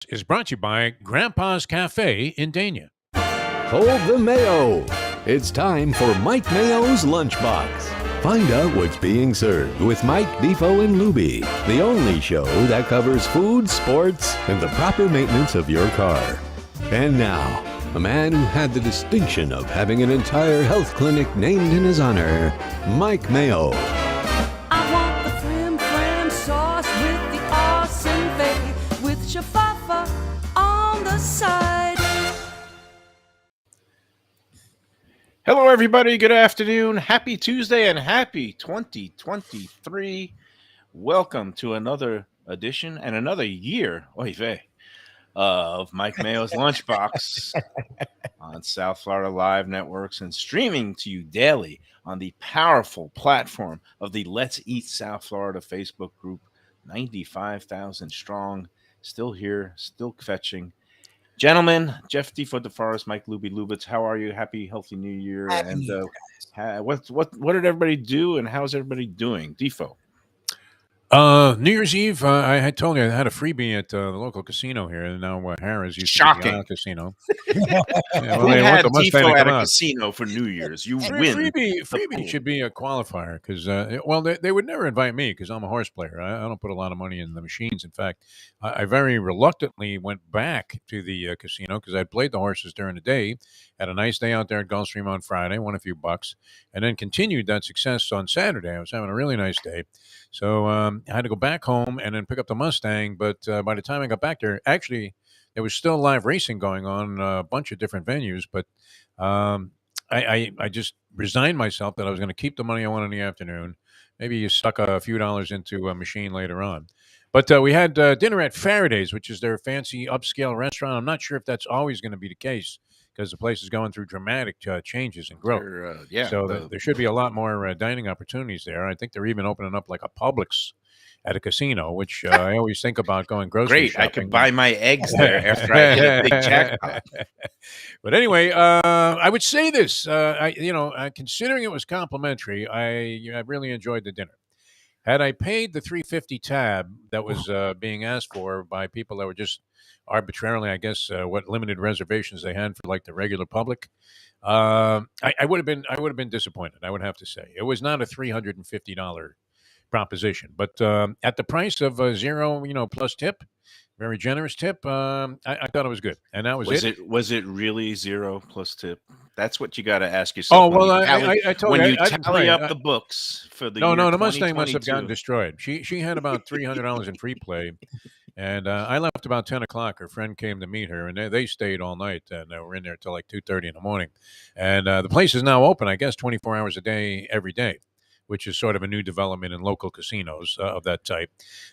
is brought to you by Grampa's Café in Dania. Hold the Mayo. It's time for Mike Mayo's Lunchbox. Find out what's being served with Mike, Defo and Lubie, the only show that covers food, sports, and the proper maintenance of your car. And now, a man who had the distinction of having an entire health clinic named in his honor, Mike Mayo. I want the flim-flam sauce with the awesome fay, with shafafa on the side. Hello, everybody. Good afternoon. Happy Tuesday and happy 2023. Welcome to another edition and another year of Mike Mayo's Lunchbox on South Florida Live Networks and streaming to you daily on the powerful platform of the Let's Eat South Florida Facebook group, 95,000 strong, still here, still fetching. Gentlemen, Jeff Defo DeForest, Mike Lubie Lubitz, how are you? Happy, healthy New Year. Happy And New Year, what did everybody do and how's everybody doing? Defo. New Year's Eve, I had told you I had a freebie at the local casino here, and now Harrah's used Shocking. to be the casino. Who had Defo at a casino for New Year's? You win. Freebie should be a qualifier because, they would never invite me because I'm a horse player. I don't put a lot of money in the machines. In fact, I very reluctantly went back to the casino because I'd played the horses during the day, had a nice day out there at Gulfstream on Friday, won a few bucks, and then continued that success on Saturday. I was having a really nice day. So I had to go back home and then pick up the Mustang. But by the time I got back there, actually, there was still live racing going on in a bunch of different venues. But I just resigned myself that I was going to keep the money I won in the afternoon. Maybe you stuck a few dollars into a machine later on. But we had dinner at Faraday's, which is their fancy upscale restaurant. I'm not sure if that's always going to be the case because the place is going through dramatic changes and growth. So there should be a lot more dining opportunities there. I think they're even opening up like a Publix at a casino, which I always think about going grocery shopping. I could buy my eggs there after I hit a big jackpot. But anyway, I would say this, considering it was complimentary, I really enjoyed the dinner. Had I paid the $3.50 tab that was being asked for by people that were just arbitrarily, I guess, what limited reservations they had for like the regular public, I would have been disappointed. I would have to say it was not a $350 proposition, but at the price of zero, plus tip, very generous tip, I thought it was good, and that was it. Was it really zero plus tip? That's what you got to ask yourself. Oh well, I told when you you tally up the books for the no, year the Mustang must have gotten 2022. destroyed. She had about $300 in free play, and I left about 10 o'clock. Her friend came to meet her, and they stayed all night, and they were in there till like 2:30 in the morning. And the place is now open, I guess, 24 hours a day, every day, which is sort of a new development in local casinos of that type.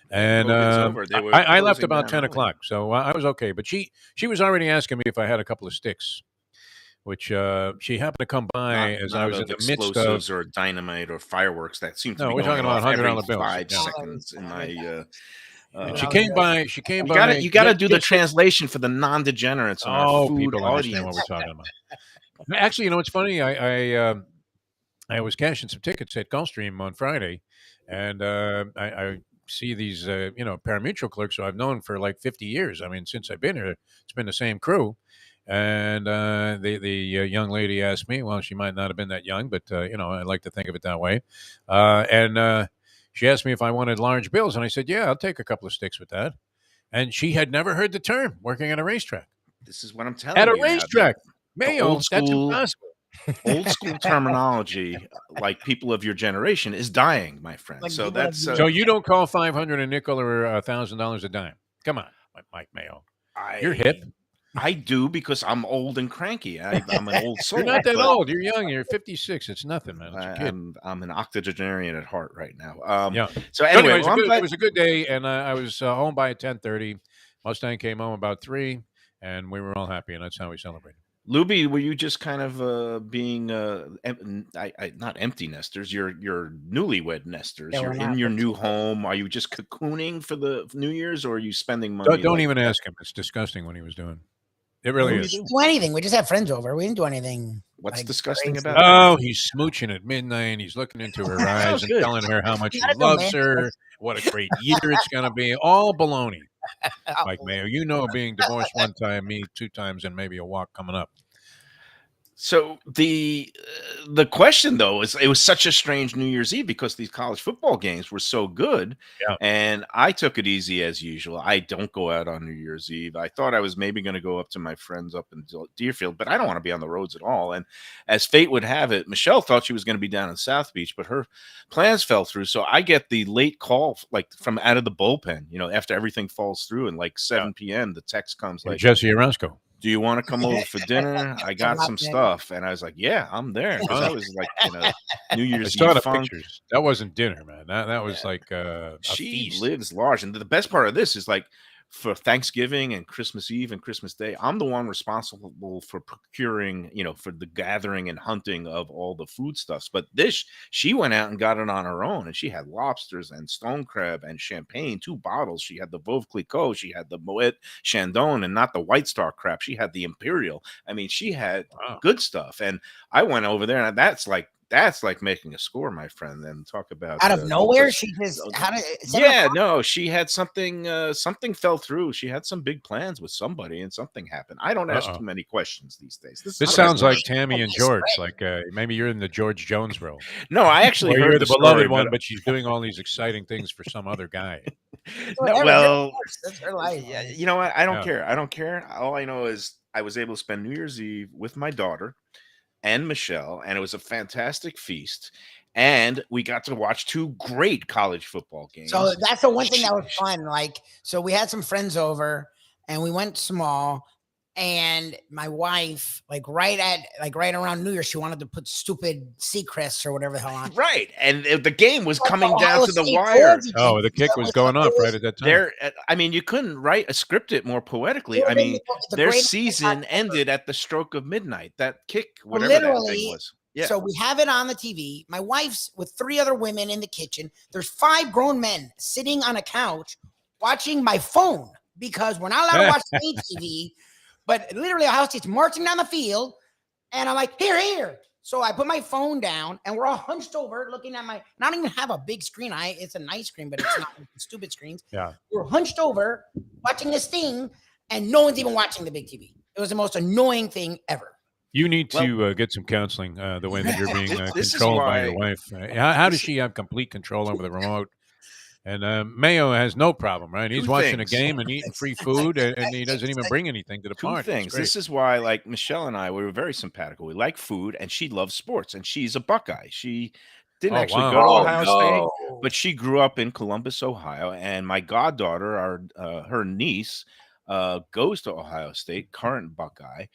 And I left about 10 o'clock, so I was okay. But she was already asking me if I had a couple of sticks, which she happened to come by as I was in the midst of or dynamite or fireworks. That seems to be we're talking about $100 bills. 5 seconds in my. She came by. You got to do the translation for the non-degenerates. People understand what we're talking about. Actually, it's funny. I was cashing some tickets at Gulfstream on Friday, and I see these, pari-mutuel clerks who I've known for like 50 years. I mean, since I've been here, it's been the same crew. And the young lady asked me, well, she might not have been that young, but, I like to think of it that way. And she asked me if I wanted large bills, and I said, yeah, I'll take a couple of sticks with that. And she had never heard the term working at a racetrack. This is what I'm telling you. At a racetrack. Mayo, that's impossible. Old school terminology, like people of your generation, is dying, my friend. Like, so that's so you don't call $500 a nickel or $1,000 a dime. Come on, Mike Mayo. You're hip. I do because I'm old and cranky. I'm an old soul. You're not that old. You're young. You're 56. It's nothing, man. It's a kid. I'm an octogenarian at heart right now. Yeah. So anyway, it was a good day, and I was home by 10:30. Mustang came home about 3, and we were all happy, and that's how we celebrated. Lubie, were you just kind of being not empty nesters? You're newlywed nesters. Yeah, you're in your new home. Are you just cocooning for the New Year's, or are you spending money? Don't even ask him. It's disgusting what he was doing. It really is. We didn't do anything. We just had friends over. We didn't do anything. What's Like, disgusting crazy. about that? Oh, he's smooching at midnight. And he's looking into her eyes and good. telling her how much he Not a loves romantic her. What a great year it's going to be. All baloney. Mike couple. Mayo, you know, being divorced one time, me 2 times, and maybe a walk coming up. So the question though is, it was such a strange New Year's Eve because these college football games were so good, Yeah. and I took it easy as usual. I don't go out on New Year's Eve. I thought I was maybe going to go up to my friends up in Deerfield, but I don't want to be on the roads at all. And as fate would have it, Michelle thought she was going to be down in South Beach, but her plans fell through. So I get the late call, like from out of the bullpen, after everything falls through, and like 7 p.m. the text comes like, Jesse Orozco. do you want to come over for dinner? I got some stuff. And I was like, yeah, I'm there. Because I was like, New I Year's saw Eve the funk. pictures. That wasn't dinner, man. That was like a She feast. lives large. And the best part of this is like, for Thanksgiving and Christmas Eve and Christmas Day, I'm the one responsible for procuring, for the gathering and hunting of all the foodstuffs. But she went out and got it on her own, and she had lobsters and stone crab and champagne, 2 bottles. She had the Veuve Clicquot, she had the Moet Chandon, and not the White Star crap. She had the Imperial. I mean, she had good stuff. And I went over there, and that's like making a score, my friend. And talk about Out of nowhere, she just no, she had something. Something fell through. She had some big plans with somebody, and something happened. I don't ask too many questions these days. This sounds like Tammy and George. Like maybe you're in the George Jones role. No, I actually or heard you're the story, beloved one, but she's doing all these exciting things for some other guy. No, well, that's her life. Yeah, you know what? I don't care. I don't care. All I know is I was able to spend New Year's Eve with my daughter and Michelle, and it was a fantastic feast. And we got to watch 2 great college football games. So that's the one thing that was fun. Like, so we had some friends over, and we went small. And my wife, right around New Year, she wanted to put stupid Seacrests or whatever the hell on. Right, and the game was coming down to the wire. Oh, the kick was going off right at that time. I mean, you couldn't script it more poetically. I mean, their season ended at the stroke of midnight. That kick, whatever that thing was. Yeah. So we have it on the TV. My wife's with 3 other women in the kitchen. There's 5 grown men sitting on a couch watching my phone because we're not allowed to watch the TV. But literally, a house is marching down the field, and I'm like, here. So I put my phone down, and we're all hunched over looking at I don't even have a big screen. It's a nice screen, but it's not stupid screens. Yeah. We're hunched over watching this thing, and no one's even watching the big TV. It was the most annoying thing ever. You need to get some counseling the way that you're being controlled by your wife. How does she have complete control over the remote? And Mayo has no problem, right? He's watching a game and eating free food, and he doesn't even bring anything to the party. 2 things. This is why, like, Michelle and I, we were very simpatical. We like food, and she loves sports, and she's a Buckeye. She didn't actually go to Ohio State, but she grew up in Columbus, Ohio. And my goddaughter, her niece, goes to Ohio State, current Buckeye.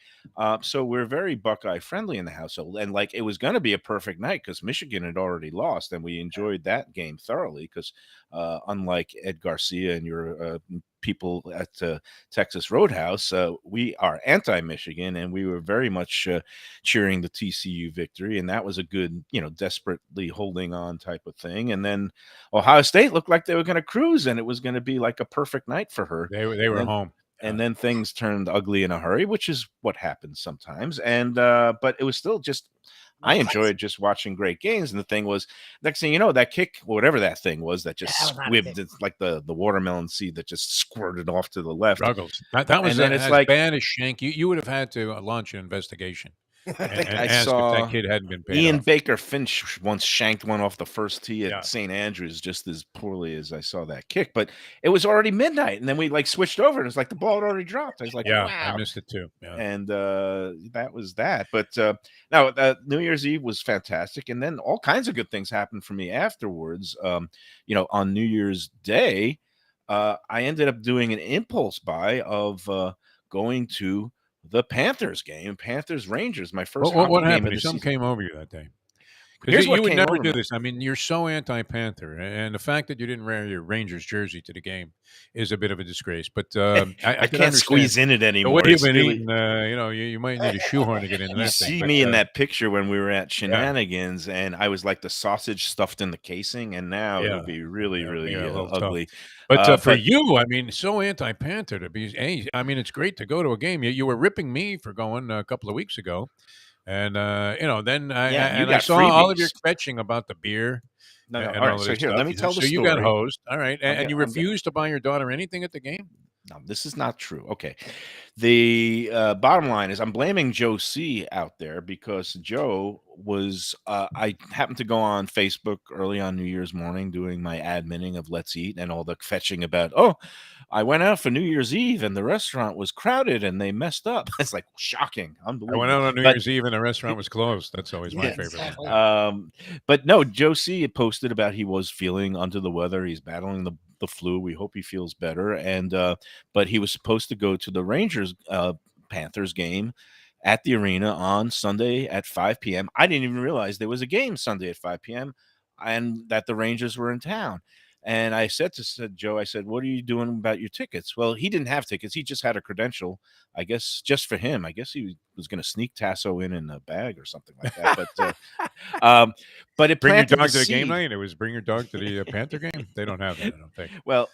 So we're very Buckeye friendly in the household. And like, it was going to be a perfect night because Michigan had already lost, and we enjoyed that game thoroughly because unlike Ed Garcia and your people at Texas Roadhouse, we are anti-Michigan, and we were very much cheering the TCU victory, and that was a good, desperately holding on type of thing. And then Ohio State looked like they were going to cruise, and it was going to be like a perfect night for her. They were home. And then things turned ugly in a hurry, which is what happens sometimes. And but it was still just, I enjoyed just watching great games. And the thing was, next thing you know, that kick, whatever that thing was, that just squibbed, it's like the watermelon seed that just squirted off to the left. Struggles. That was as bad as Shank. You would have had to launch an investigation. I think I ask saw if that kid hadn't been paid Ian off. Baker Finch once shanked one off the first tee at St. Andrews just as poorly as I saw that kick. But it was already midnight, and then we switched over, and it was like the ball had already dropped. I was like, wow. I missed it too. Yeah. And that was that. But now New Year's Eve was fantastic, and then all kinds of good things happened for me afterwards. On New Year's Day, I ended up doing an impulse buy of going to the Panthers game, Panthers Rangers, my first. What game happened? of the Something season. came over you that day. Here's what you would came never over do me. this. I mean, you're so anti-Panther, and the fact that you didn't wear your Rangers jersey to the game is a bit of a disgrace. But I can't squeeze in it anymore. The way you've been eating, you might need a shoehorn to get into that thing. You see me in that picture when we were at Shenanigans, and I was like the sausage stuffed in the casing, and now it'll be really, really ugly. But for you, I mean, so anti-Panther to be. I mean, it's great to go to a game. You were ripping me for going a couple of weeks ago. And then Yeah, you I got saw all of your freebies. kvetching about the beer No, no. and All all right. of So this here, stuff. let me tell the So you got story. hosed, all right, and you refused to buy your daughter anything at the game. No, this is not true. Okay. The bottom line is I'm blaming Joe C out there because Joe was, I happened to go on Facebook early on New Year's morning doing my adminning of Let's Eat and all the fetching about, oh, I went out for New Year's Eve and the restaurant was crowded and they messed up. It's like shocking, I went unbelievable. out on New But Year's Eve and the restaurant was closed. That's always my Yeah, favorite one. exactly. Yeah. but no, Joe C posted about he was feeling under the weather. He's battling the flu. We hope he feels better. And but he was supposed to go to the Rangers Panthers game at the arena on Sunday at 5 p.m. I didn't even realize there was a game Sunday at 5 p.m. and that the Rangers were in town. And I said to Joe, I said, "What are you doing about your tickets?" Well, he didn't have tickets. He just had a credential, I guess, just for him. I guess he was going to sneak Tasso in a bag or something like that. But it Bring your planted dog the to the game seed. night. It was bring your dog to the Panther game. They don't have that, I don't think. Well,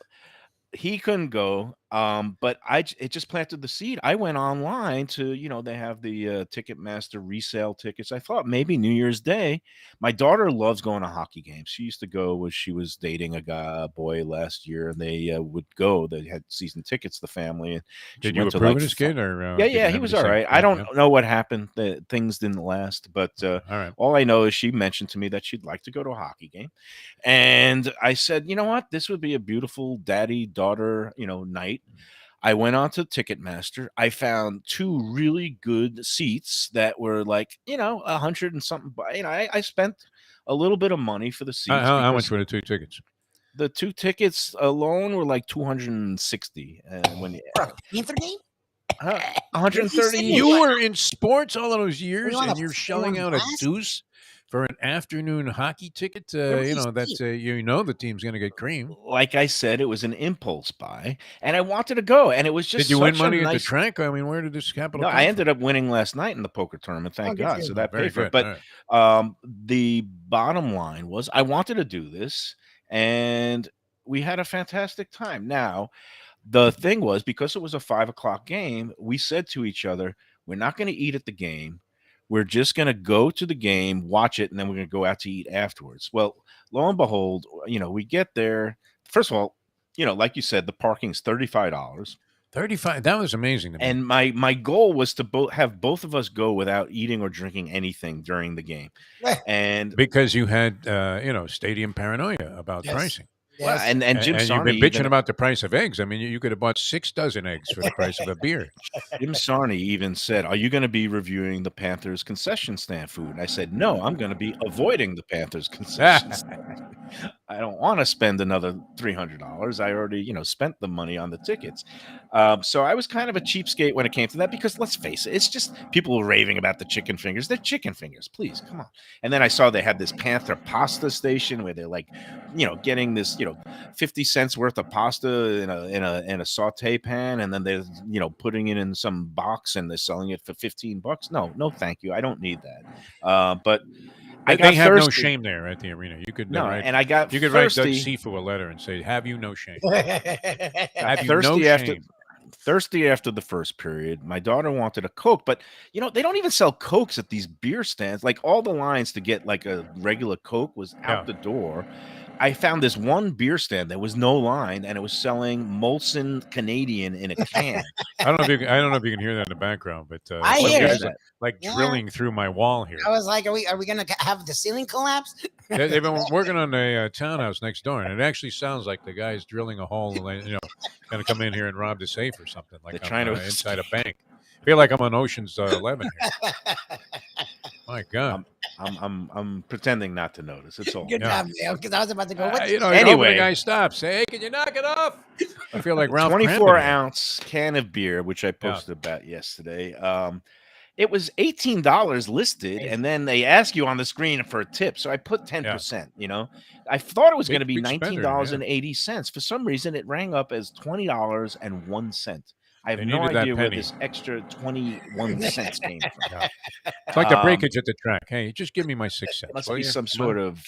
he couldn't go, but it just planted the seed. I went online to, they have the Ticketmaster resale tickets. I thought maybe New Year's Day. My daughter loves going to hockey games. She used to go when she was dating a boy last year, and they would go. They had season tickets, the family. And Did she you went to approve like of this kid, or yeah, did you yeah, he have was the all same- right. I yeah, don't yeah. know what happened. The things didn't last, but All right. all I know is she mentioned to me that she'd like to go to a hockey game. And I said, you know what? This would be a beautiful daddy-daughter, night. I went on to Ticketmaster. I found two really good seats that were like, 100 and something. I spent a little bit of money for the seats How much because were the 2 tickets? the two tickets alone were like 260. When For a Panther game? 130 You each. You were in sports all of those years, on and a you're shelling foreign out a class? deuce for an afternoon hockey ticket. Where was he That's staying? the team's going to get cream. Like I said, it was an impulse buy, and I wanted to go, and it was just Did you win such a money at the nice. track? I mean, where did this capital No, come I from? ended up winning last night in the poker tournament. Thank good God. for So you. that Very paid for it. good. But All right. the bottom line was I wanted to do this, and we had a fantastic time. Now, the thing was, because it was a 5 o'clock game, we said to each other, we're not going to eat at the game. We're just going to go to the game, watch it, and then we're going to go out to eat afterwards. Well, lo and behold, we get there. First of all, like you said, the parking's $35. 35. That was amazing to me. And my goal was to have both of us go without eating or drinking anything during the game. And because you had, stadium paranoia about Yes. pricing. well, Yes. and Jim And you've Sarney been bitching even, about the price of eggs. I mean, you could have bought 6 dozen eggs for the price of a beer. Jim Sarney even said, "Are you going to be reviewing the Panthers concession stand food?" And I said, "No, I'm going to be avoiding the Panthers concession stand. I don't want to spend another $300. I already, spent the money on the tickets." So I was kind of a cheapskate when it came to that because let's face it, it's just people raving about the chicken fingers. They're chicken fingers, please, come on. And then I saw they had this Panther pasta station where they're like, getting this, 50 cents worth of pasta in a saute pan, and then they're, putting it in some box and they're selling it for $15. No, thank you. I don't need that. But I got They have no thirsty. shame there at the arena. You could No, write, and I got you could write Doug thirsty. Sifu a letter and say, "Have you no shame? Got Have you no thirsty after shame?" thirsty after the first period. My daughter wanted a Coke, but they don't even sell Cokes at these beer stands. Like all the lines to get like a regular Coke was out the door. I found this one beer stand. There was no line, and it was selling Molson Canadian in a can. I don't know if you can hear that in the background, but I some hear guys it. are, like Yeah. drilling through my wall here. I was like, are we gonna have the ceiling collapse? They've been working on a townhouse next door, and it actually sounds like the guy's drilling a hole. Going to come in here and rob the safe or something. Like They're I'm trying to inside a bank. I feel like I'm on Ocean's 11 here. My God. I'm pretending not to notice. It's all. Good job, Mayo, because I was about to go. What? Anyway. the guy stops. Say, "Hey, can you knock it off?" I feel like Ralph 24-ounce can of beer, which I posted about yesterday. It was $18 listed, and then they ask you on the screen for a tip. So I put 10%. I thought it was going to be Big spender, $19.80. For some reason, it rang up as $20.01. I have They no needed that idea where penny. this extra 21 cents came from. It's like the breakage at the track. Hey, just give me my 6 cents. Must will be you? some Come on. sort of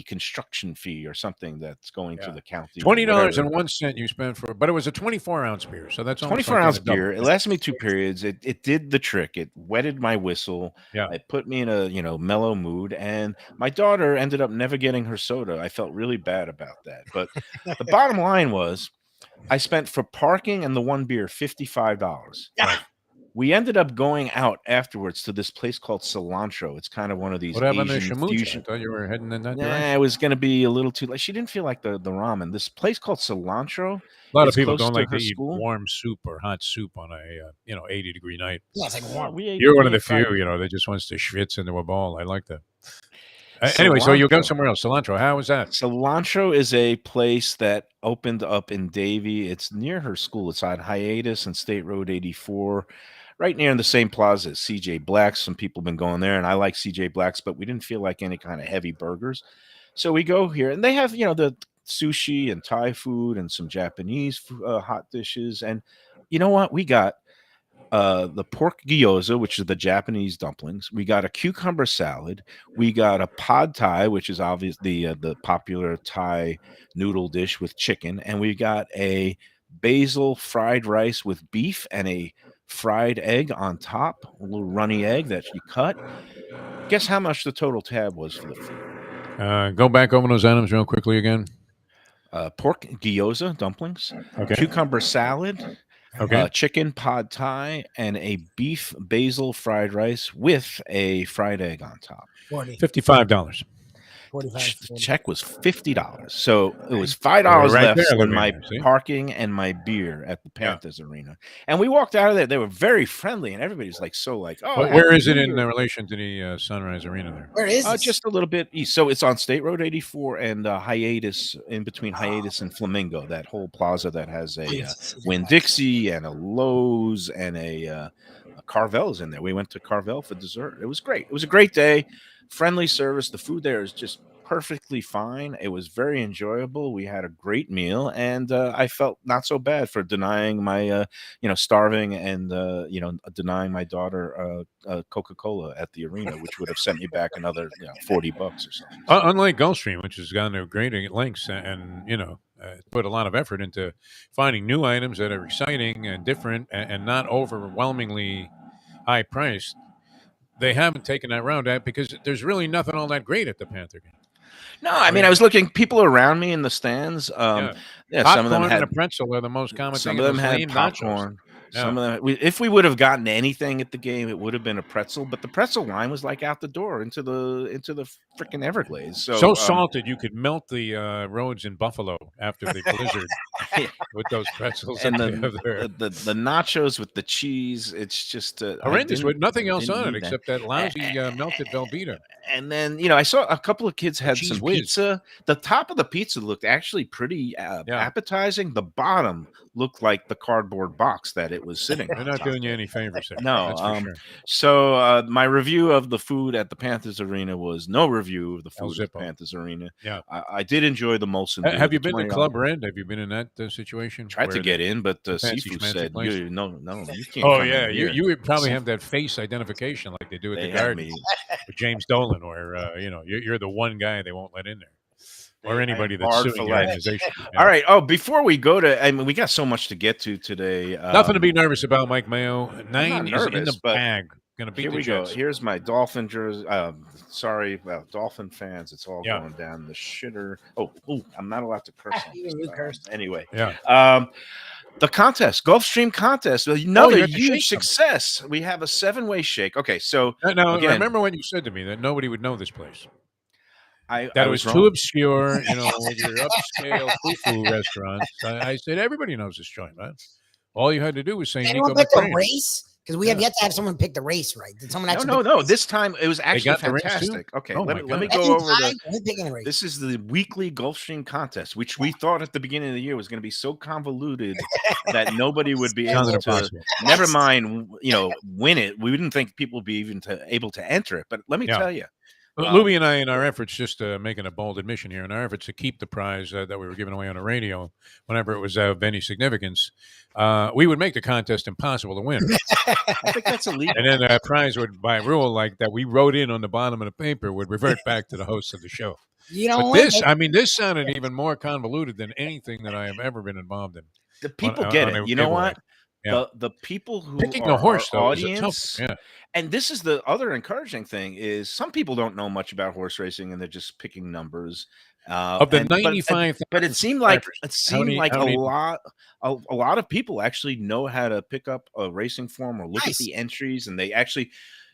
construction fee or something that's going to the county. $20.01 you spent for, but it was a 24-ounce beer, so that's almost 24-ounce like a double. beer. It lasted me 2 periods. It did the trick. It wetted my whistle. Yeah. It put me in a mellow mood. And my daughter ended up never getting her soda. I felt really bad about that. But the bottom line was, I spent for parking and the one beer $55. Yeah. We ended up going out afterwards to this place called Cilantro. It's kind of one of these What happened to Asian Shamucha? I fusion. thought you were heading in that Nah, direction. it was going to be a little too late. She didn't feel like the ramen. This place called Cilantro. A lot of It's people close don't to like to her eat school. warm soup or hot soup on a 80-degree night. Yeah, it's like warm. You're one of the few, that just wants to schwitz into a ball. I like that. Anyway, so you go Cilantro. somewhere else. Cilantro, how was that? Cilantro is a place that opened up in Davie. It's near her school. It's on Hiatus and State Road 84, right near in the same plaza as CJ Black's. Some people have been going there, and I like CJ Black's, but we didn't feel like any kind of heavy burgers. So we go here, and they have, the sushi and Thai food and some Japanese hot dishes. And you know what? We got the pork gyoza, which is the Japanese dumplings. We got a cucumber salad. We got a pad thai, which is obviously the popular Thai noodle dish with chicken. And we got a basil fried rice with beef and a fried egg on top, a little runny egg that you cut. Guess how much the total tab was for the food? Go back over those items real quickly again. Pork gyoza dumplings, Okay. cucumber salad, Okay. chicken pad thai, and a beef basil fried rice with a fried egg on top. 40, $55. 45. The check was $50. So it was $5 Right left there, for Lubie, my see? parking and my beer at the Yeah. Panthers Arena. And we walked out of there. They were very friendly, and everybody's like, oh, Where is it happy in New Year. relation to the Sunrise Arena there? Where is this? Just a little bit east. So it's on State Road 84 and Hiatus, in between Hiatus and Flamingo, that whole plaza that has a Winn-Dixie and a Lowe's and a Carvel's in there. We went to Carvel for dessert. It was great. It was a great day. Friendly service. The food there is just perfectly fine. It was very enjoyable. We had a great meal, and I felt not so bad for denying my, starving and, denying my daughter Coca-Cola at the arena, which would have sent me back another $40 or something. Unlike Gulfstream, which has gone to great lengths and put a lot of effort into finding new items that are exciting and different and not overwhelmingly high priced, they haven't taken that round out because there's really nothing all that great at the Panther game. No, I mean, I was looking people around me in the stands. Popcorn Some of them had and a pretzel are the most common some thing. of them and those had lame popcorn. nachos. Some of them, if we would have gotten anything at the game, it would have been a pretzel. But the pretzel line was like out the door into the freaking Everglades. So salted you could melt the roads in Buffalo after the blizzard with those pretzels. and that they have there. the nachos with the cheese, it's just Horrendous with nothing else on it need that. except that lousy melted Velveeta. And then I saw a couple of kids had Cheese some whiz. pizza. The top of the pizza looked actually pretty appetizing. The bottom looked like the cardboard box that it was sitting They're on. not doing you any favors there. No, that's for sure. So my review of the food at the Panthers Arena was no review of the El food at Zippo. the Panthers Arena. Yeah. I did enjoy the Molson. Beer, Have you the been to $20. Club Red? Have you been in that situation? Tried to where get in, but fancy Seafood schmancy said, place? no, you can't. Oh come yeah, in here." you would probably have that face identification like they do at They the had Garden me. with James Dolan, where you're the one guy they won't let in there, or anybody that's Barred suing for your life. organization. All right. Oh, before we go to, I mean, we got so much to get to today. Nothing to be nervous about, Mike Mayo. I'm 9 not is in nervous, the but bag. Going to beat Here the we go. Jets. Here's my Dolphin jersey. Dolphin fans. It's all going down the shitter. Oh, I'm not allowed to curse. on Even this. you cursed. Anyway. Yeah. The contest, Gulfstream contest, another you have to huge shake them. success. We have a 7-way shake. Okay, so Now, again, remember when you said to me that nobody would know this place? I That it was was too wrong. obscure, with your upscale foo restaurants. I said everybody knows this joint, man. All you had to do was say Did Nico anyone pick the McBrain. race? Because we have yet to have someone pick the race right. Did someone actually? pick the No. race? This time it was actually got the race too? fantastic. Okay, Oh, let my me God. go Every over time, the. who's picking the race? This is the weekly Gulfstream contest, which we thought at the beginning of the year was going to be so convoluted that nobody would be able Sounded to. impossible. Never mind, win it. We didn't think people would be even able to enter it. But let me tell you, Lubie and I, in our efforts, just making a bold admission here, in our efforts to keep the prize that we were giving away on the radio, whenever it was of any significance, we would make the contest impossible to win. I think that's illegal. And then the prize would, by rule, like that we wrote in on the bottom of the paper, would revert back to the host of the show. You But don't win. this, I mean, this sounded even more convoluted than anything that I have ever been involved in. The people get On it. a You know giveaway. what? Yeah. The people who Picking are a horse, our though, is a tough audience, one. Yeah. and this is the other encouraging thing is some people don't know much about horse racing and they're just picking numbers. Of the And 95,000 but it seemed like how many a lot of people actually know how to pick up a racing form or look at Nice. the entries, and they actually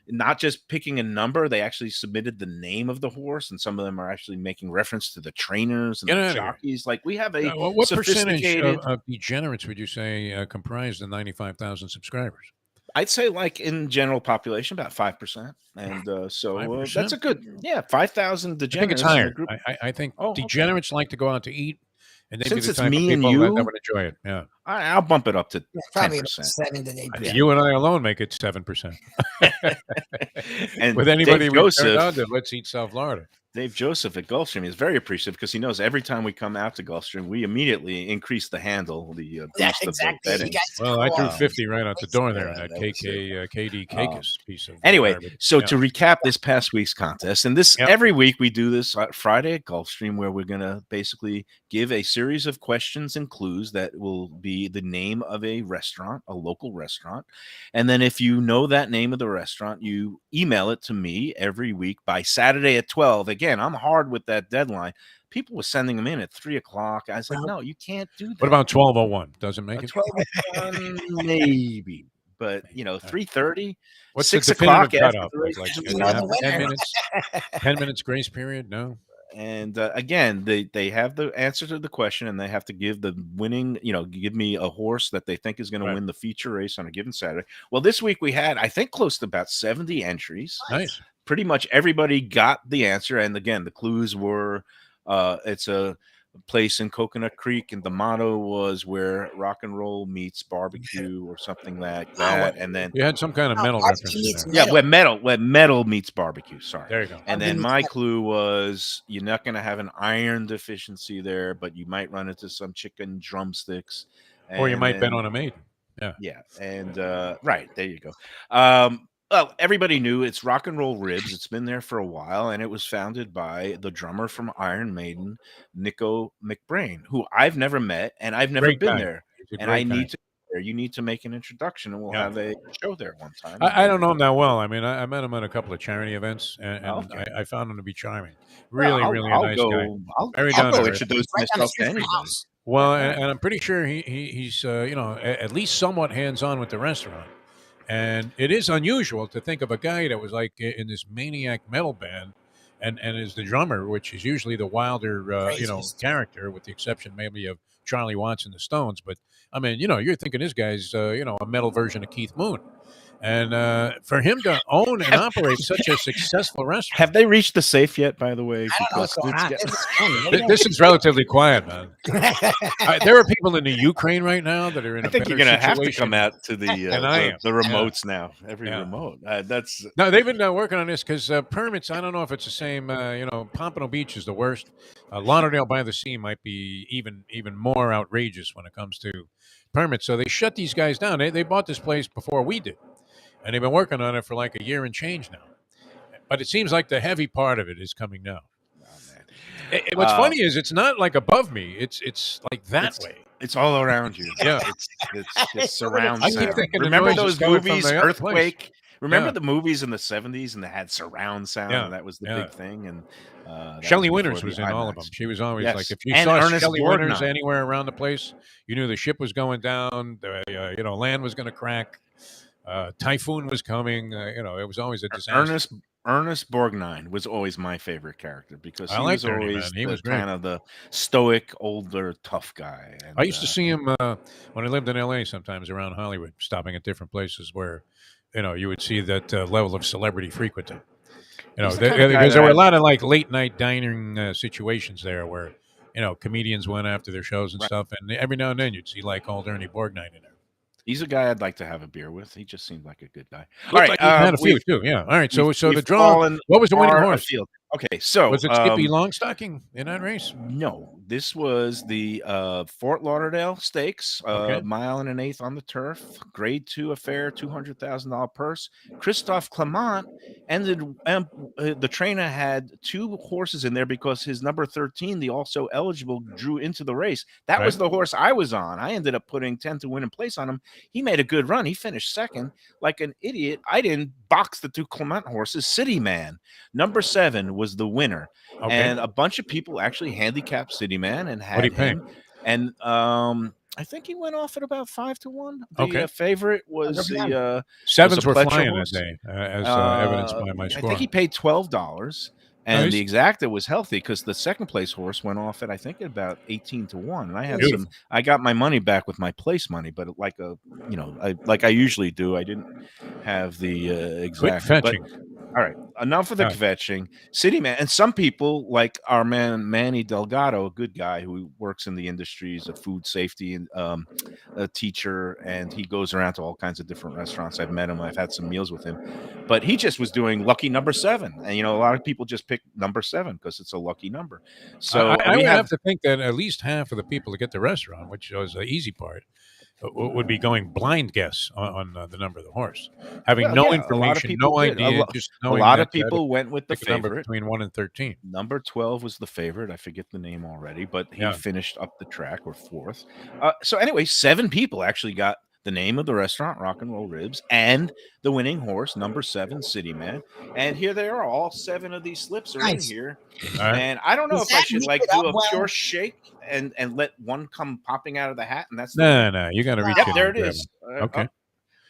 not just picking a number, they actually submitted the name of the horse, and some of them are actually making reference to the trainers and Get the outta here. jockeys. Like we have a well, what percentage sophisticated. of degenerates would you say comprise the 95,000 subscribers? I'd say, like in general population, about 5%, and so 5%? that's a good 5,000 I think degenerates it's in the higher. group. I think Oh, okay. degenerates like to go out to eat, and they'd be Since the it's type of me and people that you, would enjoy it. Yeah. I'll bump it up to Probably 10%. 7 to 8%. You and I alone make it 7%. And With anybody Dave we've turned on Joseph, to, let's eat South Florida. Dave Joseph at Gulfstream is very appreciative because he knows every time we come out to Gulfstream, we immediately increase the handle, the Yeah, boost exactly. of the betting. You guys Well, I threw go, 50 right out the door there on Yeah, that that was KD Kakis piece of Anyway, garbage. so Yeah. to recap this past week's contest, and this Yep. every week we do this Friday at Gulfstream, where we're gonna basically give a series of questions and clues that will be the name of a restaurant, a local restaurant, and then if you know that name of the restaurant, you email it to me every week by Saturday at 12. Again, I'm hard with that deadline. People were sending them in at 3:00. I was like, no, you can't do that. What about 12:01? Doesn't make it? 12:01? Maybe, but 3:30. What's 6 the o'clock definitive after cutoff? the race Like, is do you know have the winner. 10 minutes? 10 minutes grace period? No. And again, they have the answer to the question, and they have to give the winning, give me a horse that they think is going to win the feature race on a given Saturday. Well, this week we had, I think, close to about 70 entries. Nice. Pretty much everybody got the answer. And again, the clues were it's a place in Coconut Creek, and the motto was where rock and roll meets barbecue or something like that. And then You had some kind of metal reference in there. where metal meets barbecue. Sorry. There you go. And then my clue was you're not going to have an iron deficiency there, but you might run into some chicken drumsticks. Or you And might bet then- on a maiden. Yeah. Yeah. And right. There you go. Well, everybody knew it's Rock and Roll Ribs. It's been there for a while, and it was founded by the drummer from Iron Maiden, Nico McBrain, who I've never met, and I've never Great been guy. there. He's a And I great guy. need to. You need to make an introduction, and we'll Yeah. have a show there one time. I don't know him that well. I mean, I met him at a couple of charity events, and Okay. I found him to be charming. Well, Really a nice guy. Very I'll down go to earth. introduce Right down the myself to street from the anybody. house. Well, and I'm pretty sure he's at least somewhat hands-on with the restaurant. And it is unusual to think of a guy that was like in this maniac metal band and is the drummer, which is usually the wilder, Craziest. character, with the exception maybe of Charlie Watts and the Stones. But I mean, you're thinking this guy's, a metal version of Keith Moon. And for him to own and operate such a successful restaurant. Have they reached the safe yet? By the way, I don't know what's going on. it's- This is fun. What do you This is relatively quiet, man. There are people in the Ukraine right now that are in I a think better you're going to have to situation. come out to the And I am. the remotes now. Every Yeah. remote. That's No, they've been working on this because permits. I don't know if it's the same. Pompano Beach is the worst. Lauderdale by the Sea might be even more outrageous when it comes to permits. So they shut these guys down. They bought this place before we did, and they've been working on it for like a year and change now. But it seems like the heavy part of it is coming now. What's funny is it's not like above me. It's like that way. It's all around you. Yeah. It's surround I keep sound. thinking the Remember noise is those coming from movies, the other Earthquake? Remember Yeah. the movies in the 70s, and they had surround sound, Yeah. and that was the Yeah. big thing. And that Shelley was Winters before was the in all of IMAX. them. She was always Yes. like, if you And saw Ernest Shelley Winters Borgnine. anywhere around the place, you knew the ship was going down. Land was going to crack. Typhoon was coming. It was always a disaster. Ernest Borgnine was always my favorite character because I he liked was Ernie, always man. He was great. kind of the stoic, older, tough guy. And, I used to see him when I lived in L.A. sometimes around Hollywood, stopping at different places where, you would see that level of celebrity frequenting. He's the kind of guy Because there were a that- lot of like late night dining situations there where, comedians went after their shows and stuff, and every now and then you'd see like old Ernie Borgnine in there. He's a guy I'd like to have a beer with. He just seemed like a good guy. Looked like he had a few too. Yeah. All right. So the draw. What was the winning horse? Afield. Okay, so Was it Skippy Longstocking in that race? no, this was the Fort Lauderdale Stakes, Okay. mile and an eighth on the turf, Grade 2 affair, $200,000 purse. Christophe Clement ended. The trainer had 2 horses in there because his number 13, the also eligible, drew into the race. That was Right. the horse I was on. I ended up putting 10 to win in place on him. He made a good run. He finished second. Like an idiot, I didn't box the 2 Clement horses. City Man, number 7, was the winner. Okay. And a bunch of people actually handicapped City Man and What'd had he pay? him. And I think he went off at about 5 to 1. The Okay. favorite was the Sevens were Pletcher flying that horse. day, as evidenced by my I score. think he paid $12. And Nice. the exacta was healthy because the second place horse went off at I think about 18 to 1. And I had Beautiful. I got my money back with my place money, but like I usually do. I didn't have the Quit exacta. fetching. But all right, enough of the All right. kvetching. City Man, and some people like our man Manny Delgado, a good guy who works in the industries of food safety and a teacher, and he goes around to all kinds of different restaurants. I've met him, I've had some meals with him, but he just was doing lucky number 7, and a lot of people just pick number 7 because it's a lucky number. So I we would have to think that at least half of the people that get the restaurant, which was the easy part, would be going blind guess on the number of the horse, having Well, no yeah, a lot of information, people no did. idea, just knowing lot that of people went with the pick a number favorite. between 1 and 13. Number 12 was the favorite. I forget the name already, but he Yeah. finished up the track or 4th. So anyway, 7 people actually got the name of the restaurant, Rock and Roll Ribs, and the winning horse, number 7, City Man. And here they are. All 7 of these slips are Nice. in here. All right. And I don't know Does if I that should make like it do up a well? pure shake and let one come popping out of the hat, and that's the No, you got to reach Yep, in there and it grab is. Okay.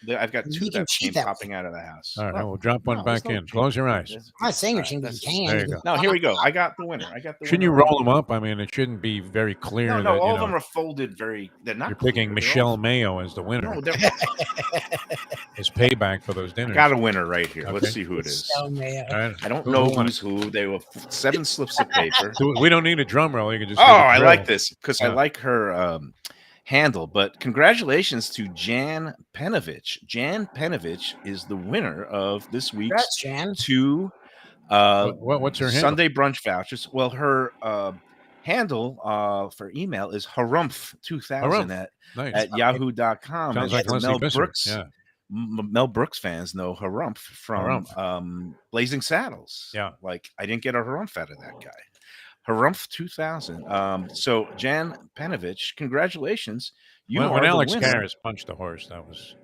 I've got You 2 can that cheat came that way. popping out of the house. All right, No, we'll drop one no, there's back no in. cheat. Close your eyes. There's- I'm not saying you're All right, cheating, but that's- you can. there you go. No, here we go. I got the winner. Shouldn't you roll them up? I mean, it shouldn't be very clear No, that all of them are folded very. They're not. you're picking clear. They're Michelle all- Mayo as the winner. No, they're. As payback for those I dinners. got a winner right here. Okay. Let's see who it is. So, man. All right. I don't Who know won who's who. They were 7 slips of paper. So we don't need a drum roll. You can just. Oh, do the I drill. like this because I Yeah. like her handle. But congratulations to Jan Penovich. Jan Penovich is the winner of this week's Congrats, Jan. 2 What's her handle? Sunday brunch vouchers. Well, her handle for email is harumph2000 Nice. at yahoo.com. Sounds And like Leslie Mel Visser. Brooks. Yeah. Mel Brooks fans know Harumph from Blazing Saddles. Yeah. Like I didn't get a Harumph out of that guy. Harumph 2000. So Jan Penovich, congratulations. You When are the Alex winner. Karras punched the horse, that was,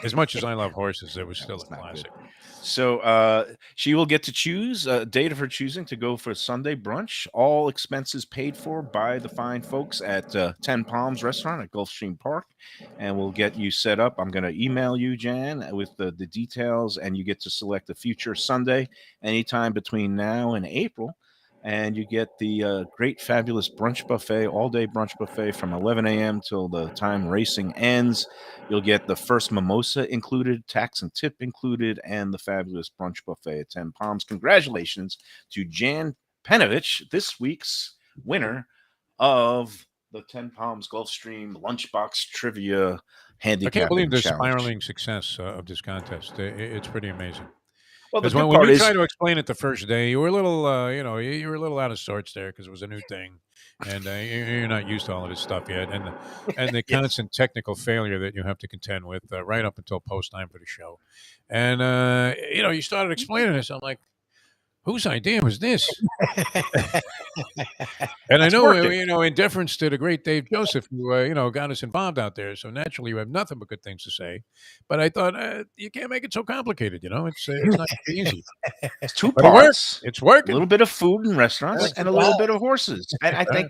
as much as I love horses, it was still a was not classic. So she will get to choose a date of her choosing to go for Sunday brunch. All expenses paid for by the fine folks at 10 Palms Restaurant at Gulfstream Park. And we'll get you set up. I'm going to email you, Jan, with the details, and you get to select a future Sunday anytime between now and April. And you get the great, fabulous brunch buffet, all-day brunch buffet from 11 a.m. till the time racing ends. You'll get the first mimosa included, tax and tip included, and the fabulous brunch buffet at 10 Palms. Congratulations to Jan Penovich, this week's winner of the 10 Palms Gulfstream Lunchbox Trivia Handicap. I can't believe the Challenge. spiraling success of this contest. It's pretty amazing. Well, the Because good when part we is, tried to explain it the first day, you were a little, you were a little out of sorts there because it was a new thing, and you're not used to all of this stuff yet, and the Yes. constant technical failure that you have to contend with right up until post time for the show, and you started explaining this. I'm like, whose idea was this? And I It's know, working. in deference to the great Dave Joseph, who got us involved out there, so naturally you have nothing but good things to say. But I thought you can't make it so complicated. It's not easy. It's 2 But it parts. works. It's A working. little bit of food and restaurants Works and a well. little bit of horses. And I think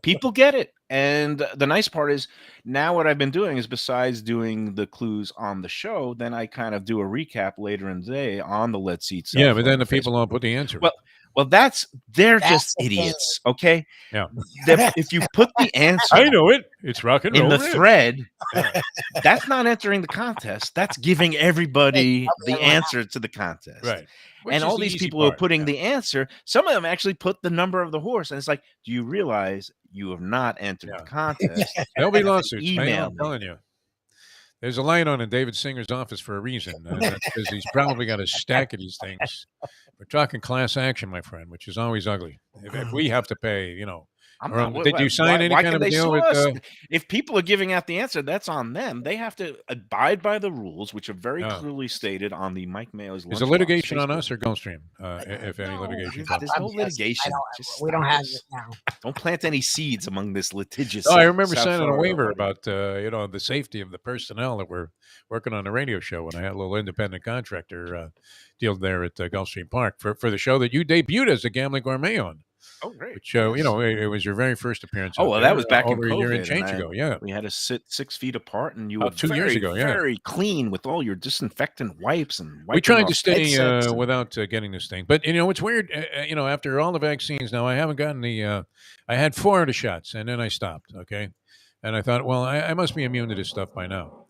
people get it. And the nice part is now what I've been doing is besides doing the clues on the show, then I kind of do a recap later in the day on the Let's Eat Stuff. Yeah, but then on the people Facebook. don't put the answer. Well, they're That's just the thing. idiots, okay? Yeah. If you put the answer I know it. It's rock and roll. in the Rib. thread, that's not entering the contest. That's giving everybody the everyone answer to the contest. Right. Which And is all the these easy people who are part, putting yeah. the answer, some of them actually put the number of the horse. And it's like, do you realize you have not entered Yeah. the contest? There'll be You have to lawsuits. Man, email I'm me. telling you. There's a light on in David Singer's office for a reason. That's because he's probably got a stack of these things. We're talking class action, my friend, which is always ugly. If we have to pay, I'm our not. own- did you sign any Why kind can of a they deal sue with? us? If people are giving out the answer, that's on them. They have to abide by the rules, which are very No. clearly stated on the Mike Mayo's. Is the Lunchbox litigation on Facebook. us or Gulfstream? If any No, litigation there's comes. no litigation. Just We don't stop have this. it now. Don't plant any seeds among this litigious. Oh, I remember South signing a Florida waiver audience. about the safety of the personnel that were working on the radio show when I had a little independent contractor deal there at Gulfstream Park for the show that you debuted as a Gambling Gourmet on. Oh, great. Which Yes. it was your very first appearance. Oh, out well, there, that was back in over a year and COVID, change ago. Yeah, we had to sit 6 feet apart, and you About were 2 years very, ago, yeah. very clean with all your disinfectant wipes and we wiping tried off to stay headsets and- without getting this thing, but it's weird. After all the vaccines, now I haven't gotten the. I had 4 of the shots, and then I stopped. Okay, and I thought, well, I must be immune to this stuff by now.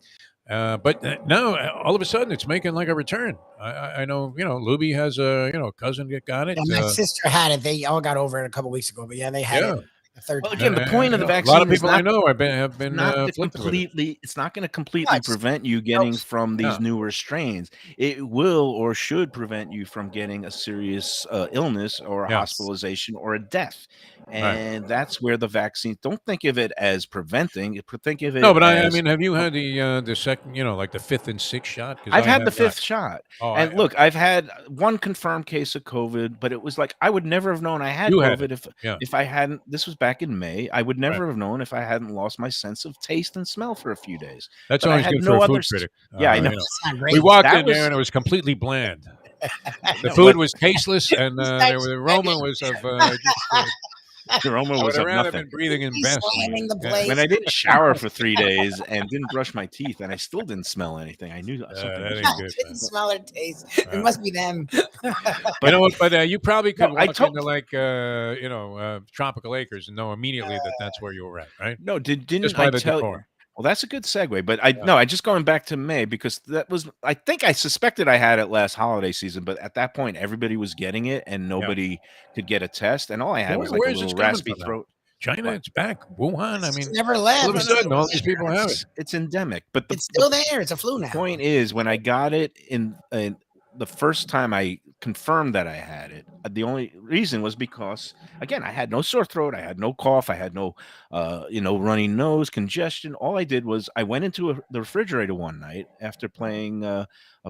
But now, all of a sudden, it's making like a return. I know, Lubie has a cousin that got it. Yeah, my sister had it. They all got over it a couple weeks ago, but yeah, they had Yeah. it the third Well, time. again, the point of the a lot vaccine of is people I not- know have been not to afflicted with it. completely. It's not going to completely it's- prevent you getting helps. from these Yeah. newer strains. It will or should prevent you from getting a serious illness or a Yeah. hospitalization or a death. And that's where the vaccine. Don't think of it as preventing. Think of it. No, but I as, mean, have you had the second, like the 5th and 6th shot? 'Cause I've I had the have 5th not. shot. Oh, And look, I've had one confirmed case of COVID, but it was like I would never have known I had You had COVID yeah. if I hadn't. This was back in May. I would never have known if I hadn't lost my sense of taste and smell for a few days. That's but I always had good no for a other food s- critic. Yeah, I know. It's not great. We walked That in there was- and it was completely bland. The No, food but- was tasteless, and the aroma was of The aroma I was would of rather nothing. been breathing in He's slamming Vaseline. the Yeah. plate. When I didn't shower for 3 days and didn't brush my teeth, and I still didn't smell anything, I knew something that was ain't wrong. good. Didn't smell or taste. Yeah. It must be them. You know what? But you probably could No, I walk told- into like Tropical Acres and know immediately that that's where you were at, right? No, didn't Just by I the tell you? decor. Well, that's a good segue, but I just going back to May because that was I think I suspected I had it last holiday season, but at that point everybody was getting it and nobody could get a test, and all I had was like a Where's this little coming raspy from now? throat. China, it's back. Wuhan. I It's mean, never left. all of a sudden, all these people have it. It's endemic, but the It's still there. It's a flu now. point is when I got it in the first time I confirmed that I had it, the only reason was because again I had no sore throat, I had no cough, I had no runny nose, congestion. All I did was I went into the refrigerator one night after playing a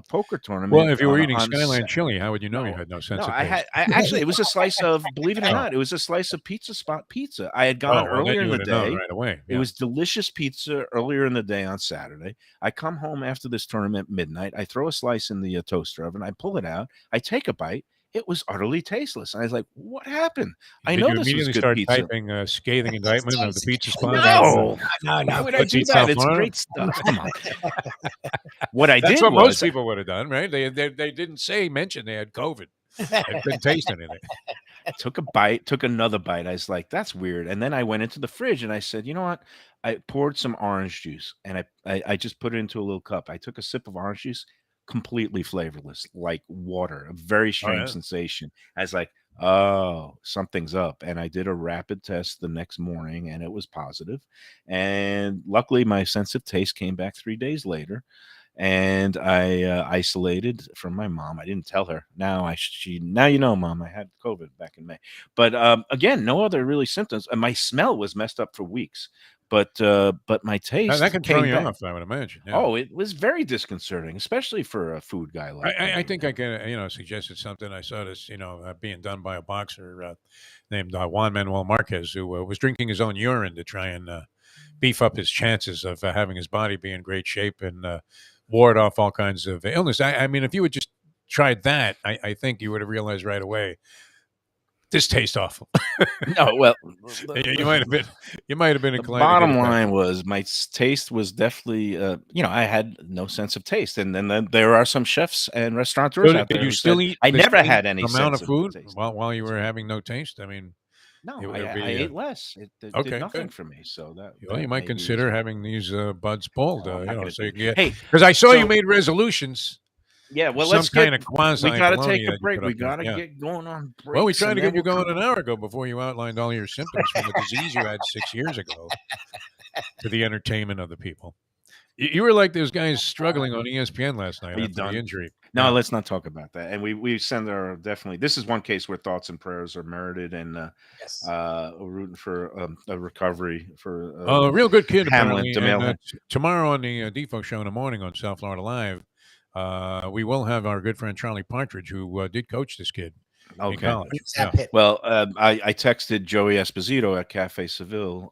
poker tournament. Well, if you were on- eating on Skyline Sa- chili, how would you know you No, had no sense No, of I taste? had. I actually, it was a slice of. Believe it or not, it was a slice of Pizza Spot pizza. I had gone well, then earlier you in the would have known day. right away. It was delicious pizza earlier in the day on Saturday. I come home after this tournament midnight. I throw a slice in the toaster oven. I pull it out. I take a bite. It was utterly tasteless. And I was like, "What happened?" I Did know you this was immediately good start pizza. typing a scathing indictment of the pizza spot? No, No, why would I Let's do eat that? It's tomorrow. great stuff. Come on. What I That's did what was most people would have done, right? They didn't mention they had COVID. They couldn't taste anything. took a bite, took another bite. I was like, that's weird. And then I went into the fridge and I said, you know what? I poured some orange juice and I just put it into a little cup. I took a sip of orange juice, completely flavorless, like water, a very strange yeah. sensation. I was like, oh, something's up. And I did a rapid test the next morning and it was positive. And luckily, my sense of taste came back 3 days later. And I isolated from my mom. I didn't tell her. Now Mom, I had COVID back in May. But again, no other really symptoms. And my smell was messed up for weeks. But my taste That can throw came you back. off, I would imagine. Yeah. Oh, it was very disconcerting, especially for a food guy like I me. think I can, suggested something. I saw this, being done by a boxer named Juan Manuel Marquez, who was drinking his own urine to try and beef up his chances of having his body be in great shape and ward off all kinds of illness. I mean, if you had just tried that, I think you would have realized right away, this tastes awful. No, well, you might have been the inclined. to bottom get it back. line was my taste was definitely, I had no sense of taste. And then there are some chefs and restaurateurs So out there did you who still said, eat? I the never same had any amount sense of food taste. while you were having no taste. I mean, No, it I would be, ate less. It did okay, nothing good. for me. So that well, you might maybe consider was- having these buds pulled. No, I'm not gonna So do you can get. Hey, Because I saw you so- made resolutions. yeah, well, some let's kind get. of quasi. We got to baloney take that a you break. put We up there. got to Yeah. get going on breaks. Well, we tried and to then get you we'll going an hour ago before you outlined all your symptoms from the disease you had 6 years ago to the entertainment of the people. You were like those guys struggling on ESPN last night Are you after done? the injury. No, Yeah. let's not talk about that. And we send our definitely. This is one case where thoughts and prayers are merited, and Yes. we're rooting for a recovery for A real good kid, Hamlin, apparently. And DeMille. tomorrow on the Defo show in the morning on South Florida Live, we will have our good friend Charlie Partridge, who did coach this kid in Okay. college. Who's Yeah. that pit? Well, I texted Joey Esposito at Café Seville,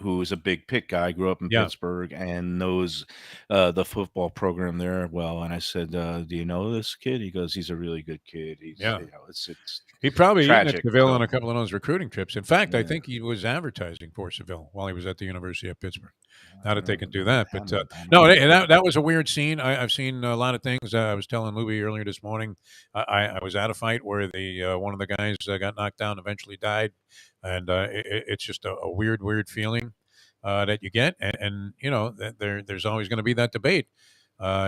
who is a big Pitt guy, grew up in Yeah. Pittsburgh, and knows the football program there well. And I said, "Do you know this kid?" He goes, "He's a really good kid. He's, Yeah. it's He probably eaten at tragic, Seville so- on a couple of those recruiting trips. In fact, I Yeah. think he was advertising for Seville while he was at the University of Pittsburgh. Not that they can do Hamlin, that, but Hamlin. no, that was a weird scene. I've seen a lot of things. I was telling Lubie earlier this morning. I was at a fight where the one of the guys got knocked down, eventually died, and it's just a weird feeling that you get, and you know there's always going to be that debate.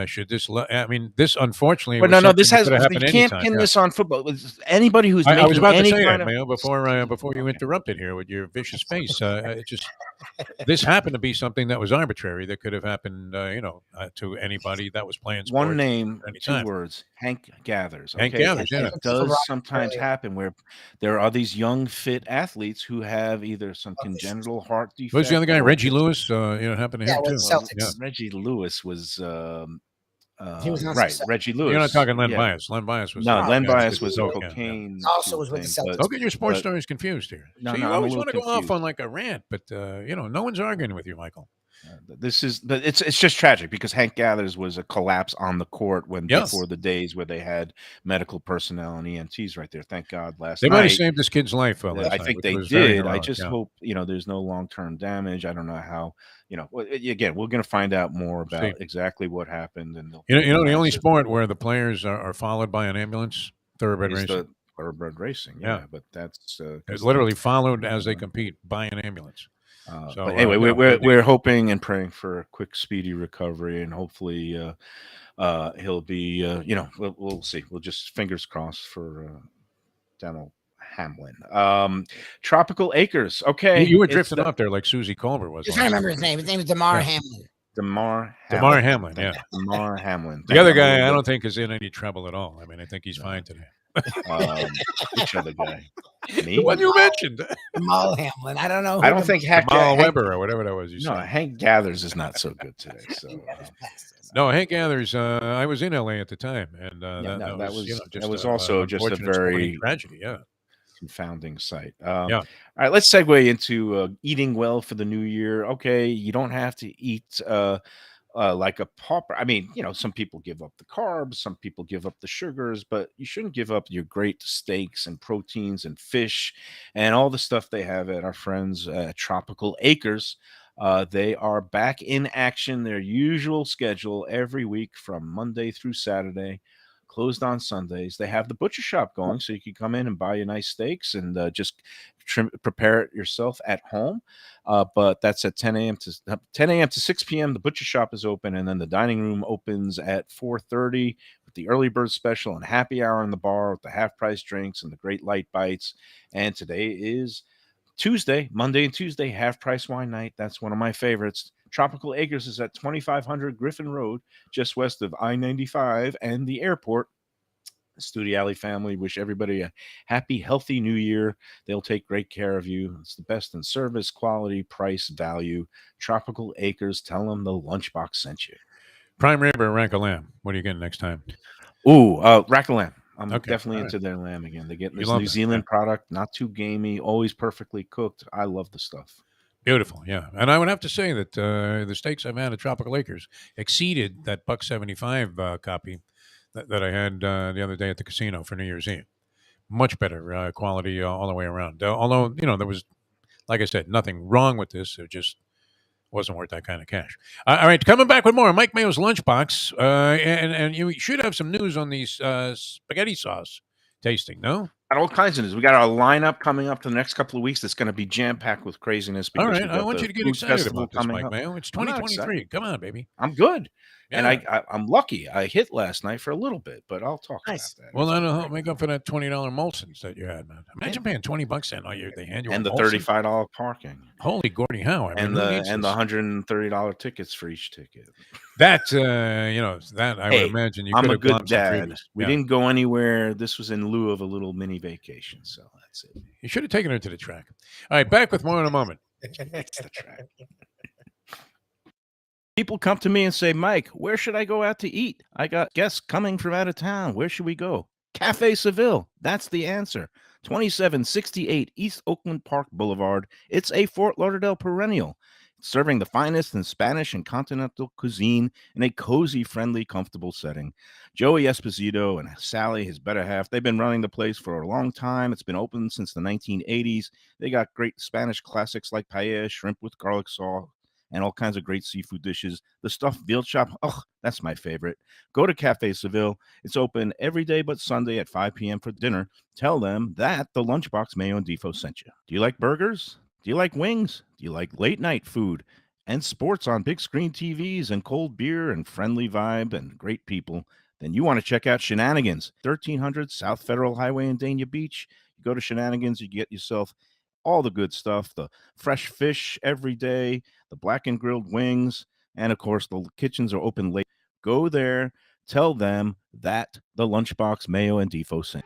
Should this? I mean, this unfortunately. But was no, something this that has. could have You happened can't anytime. pin Yeah. this on football. Anybody who's I making was about to any say kind that, of Mayo, before you interrupted here with your vicious face. It just this happened to be something that was arbitrary that could have happened, to anybody that was playing sports. one name, at any two time. words: Hank Gathers. Hank Okay? Gathers, yeah. It does sometimes happen where there are these young, fit athletes who have either some congenital heart defect. Who's the other guy? or Reggie just- Lewis. Happened to Yeah, him with too. the Celtics. Yeah. Reggie Lewis was. He was not right. successful. Reggie Lewis. You're not talking Len yeah. Bias. Len Bias was No, the Len guy Bias that was did a cocaine, yeah. cocaine. Also was with the thing, Celtics. Don't get your sports but- stories confused here. No, See, no, you I'm a always little want to go off confused. on like a rant, but no one's arguing with you, Michael. This is, but it's just tragic because Hank Gathers was a collapse on the court Yes. before the days where they had medical personnel and EMTs right there. Thank God last They might have night. saved this kid's life. Last I night, think which they was very did. I heroic, just yeah. hope there's no long term damage. I don't know how. Again, we're going to find out more about See. exactly what happened. And You know, the only sport where the players are followed by an ambulance, thoroughbred is racing. the thoroughbred racing. Yeah. Yeah, but that's It's literally followed as they compete by an ambulance. So, but anyway, we're hoping and praying for a quick, speedy recovery, and hopefully he'll be. We'll see. We'll just fingers crossed for Daniel Hamlin. Tropical Acres. Okay, You were it's drifting the- off there like Susie Colbert was. Just last trying to remember night. his name. His name is DeMar Yeah. Hamlin. DeMar Hamlin, yeah. DeMar Hamlin. The other I'm a guy, little I bit- don't think is in any trouble at all. I mean, I think he's fine today. Which other guy? Me? The one you mentioned, Jamal Hamlin. I don't know. I don't think Hank Jamal Hank- Weber or whatever that was. You No, said. Hank Gathers is not so good today. So No, Hank Gathers. I was in LA at the time, and that was just also just a unfortunate sporting very tragedy. Yeah, confounding sight. Yeah. All right, let's segue into eating well for the new year. Okay, you don't have to eat like a pauper. I mean, some people give up the carbs, some people give up the sugars, but you shouldn't give up your great steaks and proteins and fish and all the stuff they have at our friends at Tropical Acres. They are back in action, their usual schedule every week from Monday through Saturday, closed on Sundays. They have the butcher shop going, so you can come in and buy your nice steaks and just prepare it yourself at home. But that's at 10 a.m. to 6 p.m. The butcher shop is open, and then the dining room opens at 4:30 with the early bird special and happy hour in the bar with the half price drinks and the great light bites. And today is Tuesday, Monday and Tuesday, half price wine night. That's one of my favorites. Tropical Acres is at 2500 Griffin Road, just west of I-95 and the airport. The Studi Alley family wish everybody a happy, healthy new year. They'll take great care of you. It's the best in service, quality, price, value. Tropical Acres. Tell them the Lunchbox sent you. prime rib or rack of lamb. What are you getting next time? Ooh, rack of lamb. I'm Okay, definitely all into their lamb again. They get You this love New that, Zealand product, not too gamey, always perfectly cooked. I love the stuff. Beautiful, yeah. And I would have to say that the steaks I've had at Tropical Acres exceeded that $1.75 copy that I had the other day at the casino for New Year's Eve. Much better quality all the way around. Although, there was, like I said, nothing wrong with this. It just wasn't worth that kind of cash. All right, coming back with more Mike Mayo's Lunchbox. And you should have some news on these spaghetti sauce tasting, no? Got all kinds of news. We got our lineup coming up for the next couple of weeks. That's going to be jam packed with craziness. All because right, we've I got want the you to get food excited festival about this, coming Mike up. Mayo. It's I'm not 2023. excited. Come on, baby. I'm good. And Yeah. I'm lucky. I hit last night for a little bit, but I'll talk Nice. about that. Well, that'll make up for that $20 Molson's that you had, man. Imagine paying $20 and they hand you a And the Molson. $35 parking. Holy Gordy Howe! I mean, And who the needs and the this? $130 tickets for each ticket. That that I would Hey, imagine you I'm could a have good glommed some dad. freebies. We Yeah. didn't go anywhere. This was in lieu of a little mini vacation, so that's it. You should have taken her to the track. All right, back with more in a moment. It's the track. People come to me and say, Mike, where should I go out to eat? I got guests coming from out of town. Where should we go? Café Seville. That's the answer. 2768 East Oakland Park Boulevard. It's a Fort Lauderdale perennial, serving the finest in Spanish and continental cuisine in a cozy, friendly, comfortable setting. Joey Esposito and Sally, his better half, they've been running the place for a long time. It's been open since the 1980s. They got great Spanish classics like paella, shrimp with garlic sauce, and all kinds of great seafood dishes. The stuffed veal chop, that's my favorite. Go to Café Seville. It's open every day but Sunday at 5 p.m. for dinner. Tell them that the Lunchbox Mayo and Defo sent you. Do you like burgers? Do you like wings? Do you like late night food and sports on big screen TVs and cold beer and friendly vibe and great people? Then you want to check out Shenanigans, 1300 South Federal Highway in Dania Beach. You go to Shenanigans, you get yourself all the good stuff, the fresh fish every day, the black and grilled wings, and of course, the kitchens are open late. Go there, tell them that the Lunchbox Mayo and Defo sent.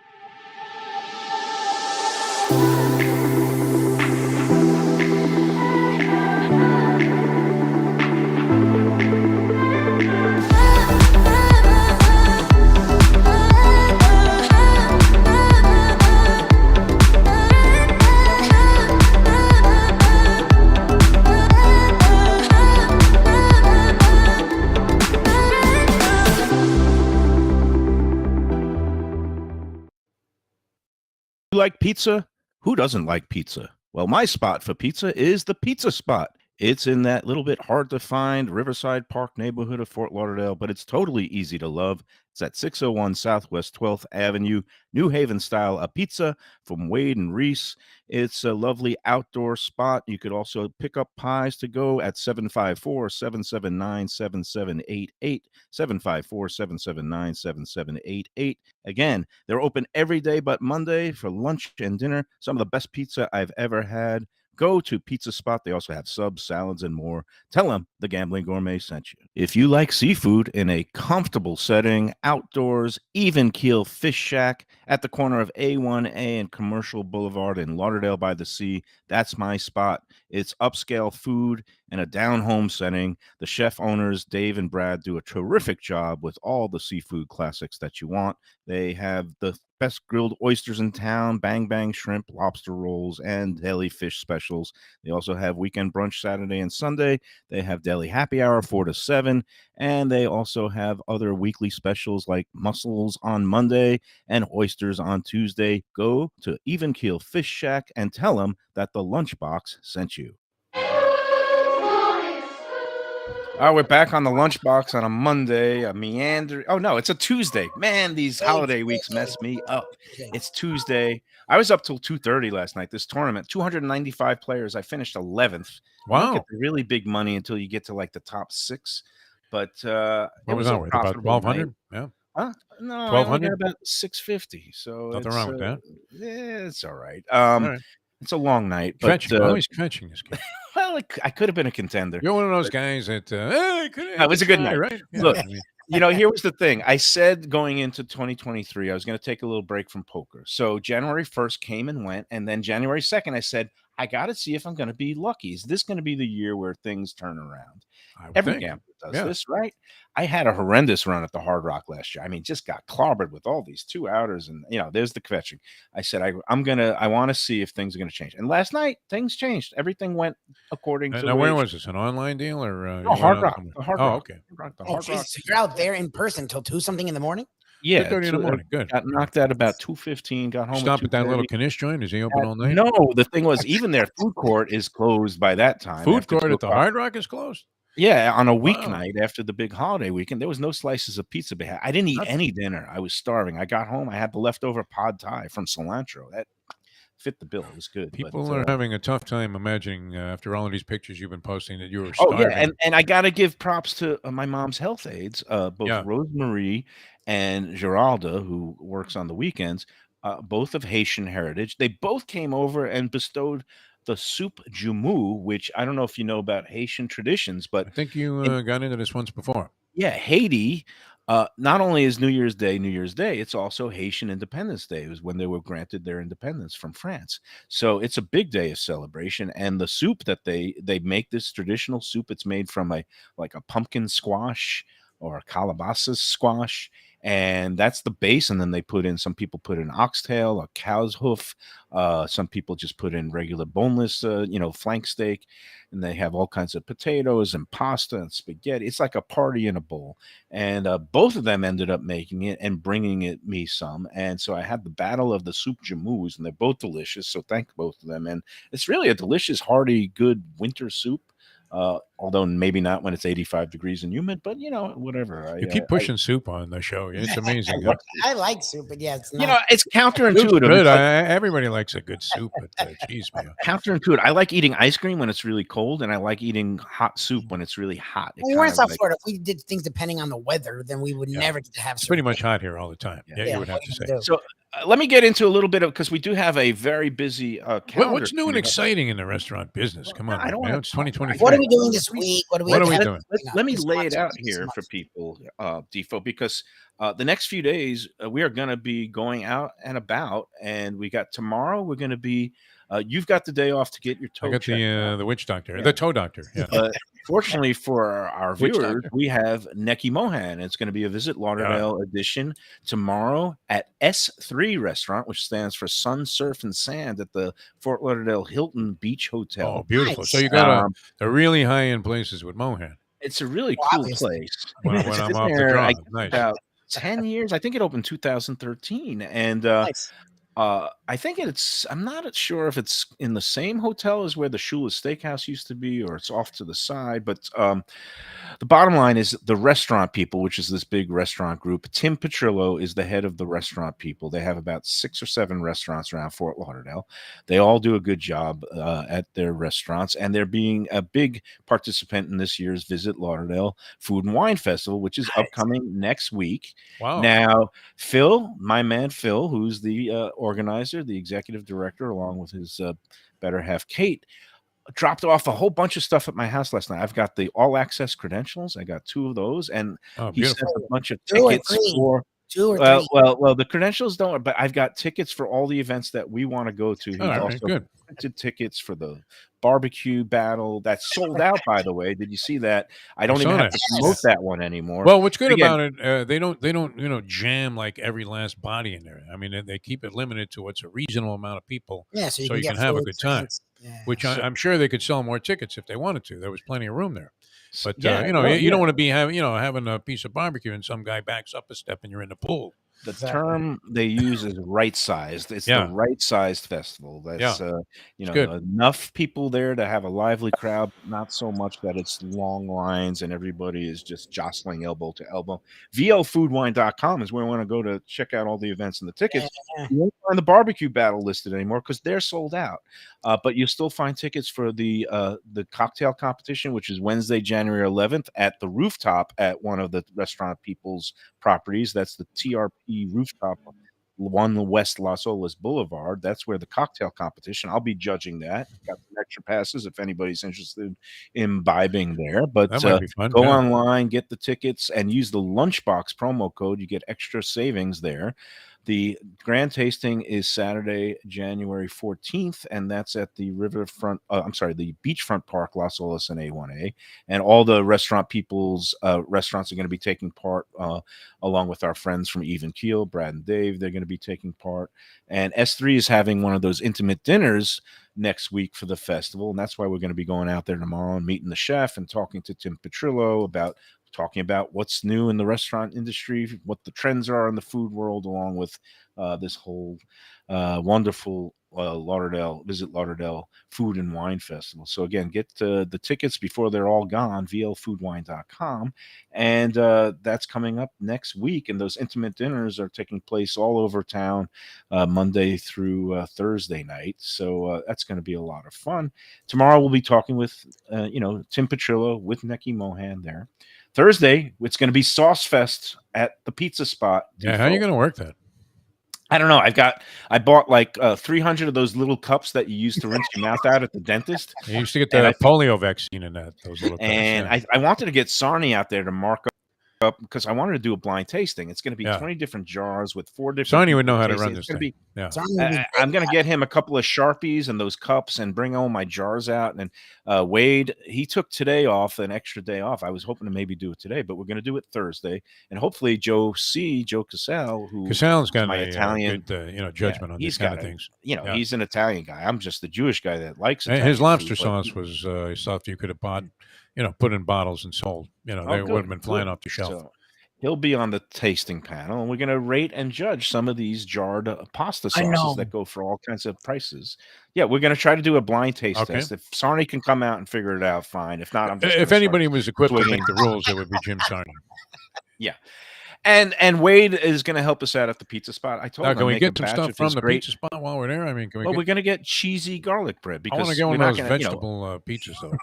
You like pizza? Who doesn't like pizza? Well, my spot for pizza is the Pizza Spot. It's in that little bit hard to find Riverside Park neighborhood of Fort Lauderdale, but it's totally easy to love. It's at 601 Southwest 12th Avenue, New Haven style, a pizza from Wade and Reese. It's a lovely outdoor spot. You could also pick up pies to go at 754-779-7788, 754-779-7788. Again, they're open every day but Monday for lunch and dinner. Some of the best pizza I've ever had. Go to Pizza Spot. They also have subs, salads, and more. Tell them the Gambling Gourmet sent you. If you like seafood in a comfortable setting, outdoors, even keel fish shack at the corner of A1A and Commercial Boulevard in Lauderdale by the Sea, that's my spot. It's upscale food in a down-home setting. The chef owners, Dave and Brad, do a terrific job with all the seafood classics that you want. They have the best grilled oysters in town, bang bang shrimp, lobster rolls, and deli fish specials. They also have weekend brunch Saturday and Sunday. They have deli happy hour 4 to 7, and they also have other weekly specials like mussels on Monday and oysters on Tuesday. Go to Even Keel Fish Shack and tell them that the Lunchbox sent you. All right, we're back on the Lunchbox on a Monday, a meander. Oh, no, it's a Tuesday. Man, these holiday weeks mess me up. It's Tuesday. I was up till 2:30 last night. This tournament, 295 players. I finished 11th. You don't Wow. get the really big money until you get to like the top 6. But What it was was a that worth? About profitable night. 1,200? Yeah. Huh? No, I only 1,200? got about 650. So Nothing it's, wrong with that. yeah, it's all right. All right. It's a long night, but Catching. Always catching this kid. well, I could have been a contender. You're one of those guys that, hey, It was a good night. right? Yeah, Look, I mean, here was the thing. I said going into 2023, I was going to take a little break from poker. So January 1st came and went. And then January 2nd, I said, I got to see if I'm going to be lucky. Is this going to be the year where things turn around? I would Every think. gambler does Yeah. this, right? I had a horrendous run at the Hard Rock last year. I mean, just got clobbered with all these 2-outers, and there's the kvetching. I said, I want to see if things are going to change. And last night, things changed. Everything went according to. Now, where was this? An online deal or? No, Hard Rock. The Hard Rock. Okay. The Oh, Hard Rock. Jesus. So you're out there in person till 2-something in the morning? Yeah, 2:30 in the morning. Good. Got knocked out about 2:15. Got home. Stop at that little 2:30. Kanish joint. Is he open all night? No, the thing was, even their food court is closed by that time. Food after court 2 at the o'clock. Hard Rock is closed. Yeah, on a Wow. weeknight after the big holiday weekend, there was no slices of pizza. I didn't eat any dinner. I was starving. I got home. I had the leftover pad thai from cilantro. fit the bill. It was good. People but are having a tough time imagining after all of these pictures you've been posting that you were Oh yeah, starving. and I gotta give props to my mom's health aides, both Yeah, Rosemarie and Geralda, who works on the weekends, both of Haitian heritage. They both came over and bestowed the soup jumu, which I don't know if you know about Haitian traditions, but I think you in got into this once before. yeah, Haiti, not only is New Year's Day, it's also Haitian Independence Day. It was when they were granted their independence from France. So it's a big day of celebration. And the soup that they make, this traditional soup, it's made from a pumpkin squash or a calabasas squash. And that's the base. And then they put in, some people put in oxtail, a cow's hoof. Some people just put in regular boneless, flank steak, and they have all kinds of potatoes and pasta and spaghetti. It's like a party in a bowl. And both of them ended up making it and bringing me some. And so I had the battle of the soup jamus, and they're both delicious. So thank both of them. And it's really a delicious, hearty, good winter soup. Although maybe not when it's 85 degrees and humid, but whatever. You keep pushing soup on the show. It's amazing. love I like soup, but yeah, it's not. it's Soup's counterintuitive. good. It's like Everybody likes a good soup, but geez, man. counterintuitive. I like eating ice cream when it's really cold, and I like eating hot soup when it's really hot. It Well, we're in kind of South like- Florida. If we did things depending on the weather, then we would Yeah. never get to have. It's pretty soup. much hot here all the time. Yeah, Yeah, you would have what to are say. you gonna do? So let me get into a little bit of, because we do have a very busy calendar. What's new and coming up. exciting in the restaurant business? Come on, I don't man. wanna It's talk- 2023. What are we doing this week? What are we What are we got doing? coming up Let me this lay month, it out this here month? for people, Defo, because the next few days we are going to be going out and about, and we got tomorrow. We're going to be. You've got the day off to get your toe I got checked out. the witch doctor, Yeah. the toe doctor. Yeah. Fortunately for our Witch viewers, doctor. we have Neki Mohan. It's going to be a Visit Lauderdale edition tomorrow at S3 Restaurant, which stands for Sun, Surf, and Sand at the Fort Lauderdale Hilton Beach Hotel. Oh, beautiful. So Nice. you got Um, the really high end places with Mohan. It's a really Well, cool obviously. place. When It's I'm been off the there, draw. I guess, Nice. about 10 years. I think it opened 2013. And Nice. I think I'm not sure if it's in the same hotel as where the Shula Steakhouse used to be, or it's off to the side. But the bottom line is the restaurant people, which is this big restaurant group. Tim Petrillo is the head of the restaurant people. They have about 6 or 7 restaurants around Fort Lauderdale. They all do a good job at their restaurants, and they're being a big participant in this year's Visit Lauderdale Food and Wine Festival, which is upcoming next week. Wow. Now, Phil, my man Phil, who's the organizer, the executive director, along with his better half, Kate, dropped off a whole bunch of stuff at my house last night. I've got the all access credentials. I got 2 of those, and Oh, he sent beautiful. a bunch of 2 or tickets 3. for. 2 or 3. Well, the credentials don't, but I've got tickets for all the events that we want to go to. He's All right, also good. printed tickets for the barbecue battle that's sold out, by the way. Did you see that? I don't I even saw have to that. promote that one anymore. Well, what's good Again- about it, they don't jam like every last body in there. I mean, they keep it limited to what's a reasonable amount of people, Yeah, so you so can, you get can have a food, good time. drinks. Yeah. which So- I'm sure they could sell more tickets if they wanted to. There was plenty of room there. But Yeah, you well, you don't want to be having a piece of barbecue and some guy backs up a step and you're in the pool. The Exactly. term they use is right sized. It's Yeah. the right sized festival. That's good. enough people there to have a lively crowd, not so much that it's long lines and everybody is just jostling elbow to elbow. VLFoodWine.com is where I want to go to check out all the events and the tickets. Yeah. You won't find the barbecue battle listed anymore because they're sold out. But you still find tickets for the cocktail competition, which is Wednesday, January 11th at the rooftop at one of the restaurant people's properties. That's the TRP rooftop on West Las Olas Boulevard. That's where the cocktail competition. I'll be judging that. Got some extra passes if anybody's interested in imbibing there. But That might be fun. go yeah. online, get the tickets, and use the Lunchbox promo code. You get extra savings there. The grand tasting is Saturday, January 14th, and that's at the the Beachfront Park, Las Olas and A1A. And all the restaurant people's restaurants are going to be taking part, along with our friends from Even Keel, Brad and Dave. They're going to be taking part. And S3 is having one of those intimate dinners next week for the festival, and that's why we're going to be going out there tomorrow and meeting the chef and talking to Tim Petrillo about talking about what's new in the restaurant industry, what the trends are in the food world, along with this whole wonderful Visit Lauderdale Food and Wine Festival. So again, get the tickets before they're all gone, vlfoodwine.com. And that's coming up next week. And those intimate dinners are taking place all over town Monday through Thursday night. So that's going to be a lot of fun. Tomorrow we'll be talking with, Tim Petrillo with Neki Mohan there. Thursday, it's going to be Sauce Fest at the Pizza Spot. Yeah, how are you going to work that? I don't know. I bought like 300 of those little cups that you use to rinse your mouth out at the dentist. You used to get the polio vaccine in those little cups. And yeah. I wanted to get Sarni out there to mark up because I wanted to do a blind tasting. It's going to be 20 different jars with 4 different. Sarni would know how to run this thing. I'm going to get him a couple of Sharpies and those cups and bring all my jars out. And Wade, he took today off, an extra day off. I was hoping to maybe do it today, but we're going to do it Thursday. And hopefully Joe Cassell, Cassell's got my Italian good, judgment on these kind of things. He's an Italian guy. I'm just the Jewish guy that likes it. His lobster sauce was stuff you could have bought, put in bottles and sold. They would have been flying off the shelf. So, he'll be on the tasting panel, and we're going to rate and judge some of these jarred pasta sauces that go for all kinds of prices. Yeah, we're going to try to do a blind taste test. If Sarni can come out and figure it out, fine. If not, I'm just. If anybody was equipped to make the rules, it would be Jim Sarni. Yeah. And Wade is going to help us out at the Pizza Spot. I told him. Can we get some stuff from the pizza spot while we're there? I mean, we're going to get cheesy garlic bread because I want to get one of those vegetable pizzas, though.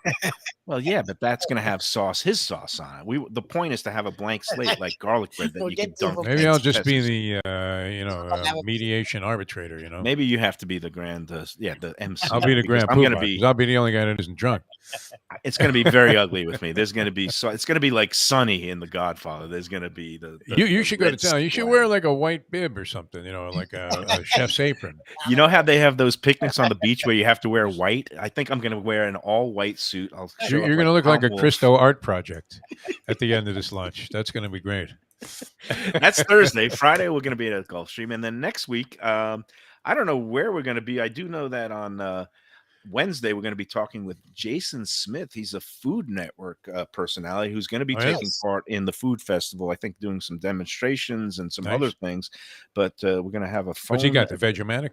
Well, yeah, but that's going to have his sauce on it. The point is to have a blank slate like garlic bread that you can dunk. Maybe I'll just be the mediation arbitrator. Maybe you have to be the the MC. I'll be the grand. I'll be the only guy that isn't drunk. It's going to be very ugly with me. There's going to be it's going to be like Sonny in The Godfather. There's going to be you should go to town. You should wear like a white bib or something. Like a chef's apron. You know how they have those picnics on the beach where you have to wear white? I think I'm going to wear an all white suit. You're going to look like a Christo art project at the end of this lunch. That's going to be great. That's Thursday. Friday, we're going to be at a Gulfstream. And then next week, I don't know where we're going to be. I do know that on Wednesday, we're going to be talking with Jason Smith. He's a Food Network personality who's going to be taking part in the food festival. I think doing some demonstrations and some other things. But we're going to have a phone. What's he got, the Vegematic?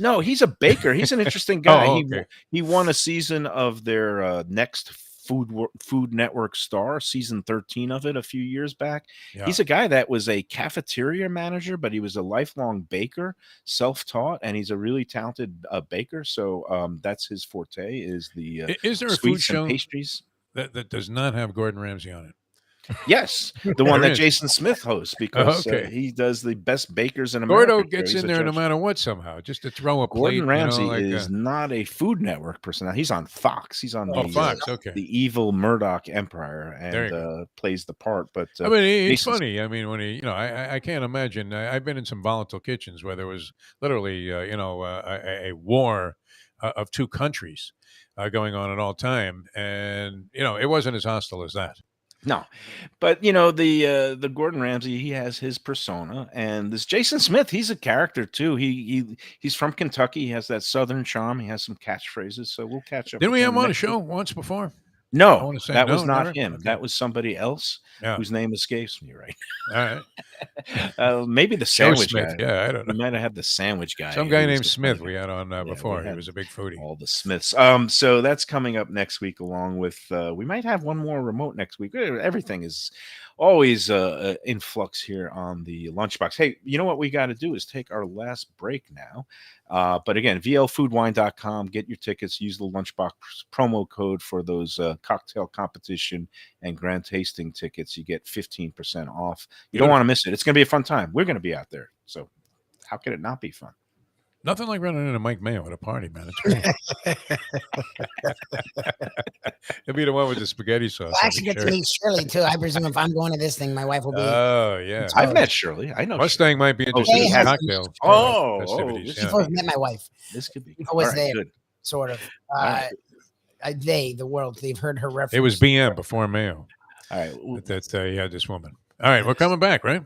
No, he's a baker. He's an interesting guy. Okay. He won a season of their next Food Network Star, season 13 of it a few years back. Yeah. He's a guy that was a cafeteria manager, but he was a lifelong baker, self-taught, and he's a really talented baker. So that's his forte is the is there a food show pastries that does not have Gordon Ramsay on it? Yes, the one that Jason Smith hosts because he does the best bakers in America. Gordo gets in there no matter what somehow, just to throw a plate. Gordon Ramsay is not a Food Network personality. He's on Fox. He's on Fox. The evil Murdoch Empire and plays the part. But I mean, he's funny. I mean, when I can't imagine. I've been in some volatile kitchens where there was literally, a war of two countries going on at all time, and it wasn't as hostile as that. No, but the Gordon Ramsay, he has his persona, and this Jason Smith, he's a character too. He's from Kentucky. He has that Southern charm. He has some catchphrases. So we'll catch up. Didn't we have him on a show once before? No, that was not him. Okay. That was somebody else whose name escapes me right now. All right. Maybe the sandwich guy. Yeah, I don't know. We might have had the sandwich guy. Some guy named Smith we had on before. He was a big foodie. All the Smiths. So that's coming up next week along with we might have one more remote next week. Everything is always in flux here on the Lunchbox. Hey, you know what we got to do is take our last break now. But again, vlfoodwine.com, get your tickets, use the Lunchbox promo code for those cocktail competition and grand tasting tickets. You get 15% off. You don't want to miss it. It's going to be a fun time. We're going to be out there. So how can it not be fun? Nothing like running into Mike Mayo at a party, man. It's great. He'll be the one with the spaghetti sauce. I actually get to meet Shirley, too. I presume if I'm going to this thing, my wife will be. Oh, yeah. I've met Shirley. I know Mustang might be interested in cocktails. She first met my wife. This could be. I was there, sort of. The world, they've heard her reference. It was BM before Mayo. All right. That you had this woman. All right, we're coming back, right?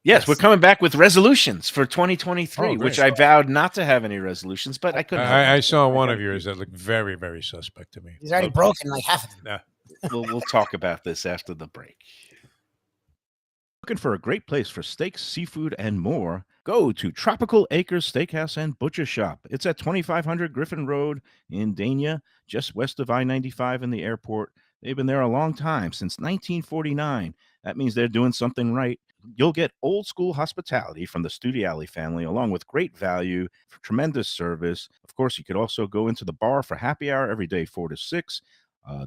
Yes, we're coming back with resolutions for 2023, which I vowed not to have any resolutions, but I couldn't. I saw one of yours that looked very, very suspect to me. He's already broken like half of them. We'll talk about this after the break. Looking for a great place for steaks, seafood, and more? Go to Tropical Acres Steakhouse and Butcher Shop. It's at 2500 Griffin Road in Dania, just west of I-95 and the airport. They've been there a long time, since 1949. That means they're doing something right. You'll get old school hospitality from the Studiali family, along with great value, tremendous service. Of course, you could also go into the bar for happy hour every day, 4 to 6.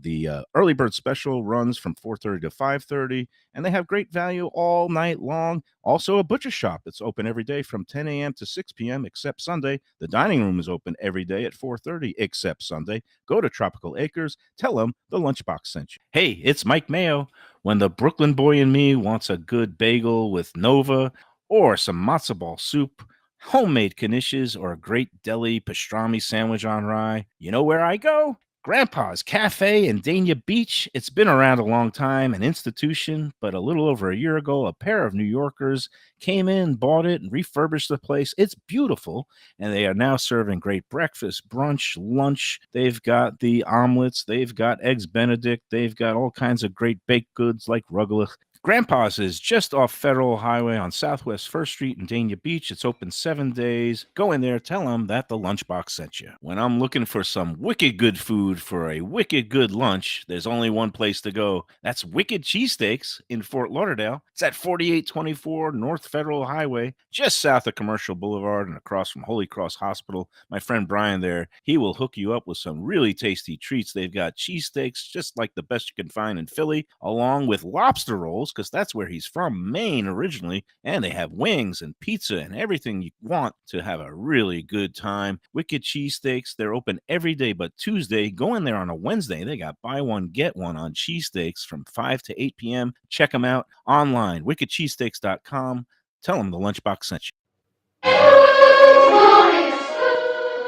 The early bird special runs from 4:30 to 5:30, and they have great value all night long. Also, a butcher shop that's open every day from 10 a.m. to 6 p.m. except Sunday. The dining room is open every day at 4:30 except Sunday. Go to Tropical Acres. Tell them the Lunchbox sent you. Hey, it's Mike Mayo. When the Brooklyn boy in me wants a good bagel with Nova or some matzo ball soup, homemade knishes, or a great deli pastrami sandwich on rye, you know where I go? Grandpa's Café in Dania Beach. It's been around a long time, an institution, but a little over a year ago, a pair of New Yorkers came in, bought it, and refurbished the place. It's beautiful, and they are now serving great breakfast, brunch, lunch. They've got the omelets. They've got eggs Benedict. They've got all kinds of great baked goods like rugelach. Grandpa's is just off Federal Highway on Southwest 1st Street in Dania Beach. It's open 7 days. Go in there, tell them that the Lunchbox sent you. When I'm looking for some wicked good food for a wicked good lunch, there's only one place to go. That's Wicked Cheesesteaks in Fort Lauderdale. It's at 4824 North Federal Highway, just south of Commercial Boulevard and across from Holy Cross Hospital. My friend Brian there, he will hook you up with some really tasty treats. They've got cheesesteaks, just like the best you can find in Philly, along with lobster rolls, because that's where he's from, Maine originally, and they have wings and pizza and everything you want to have a really good time. Wicked Cheesesteaks, they're open every day but Tuesday. Go in there on a Wednesday. They got buy one, get one on cheesesteaks from 5 to 8 p.m. Check them out online, wickedcheesesteaks.com. Tell them the Lunchbox sent you.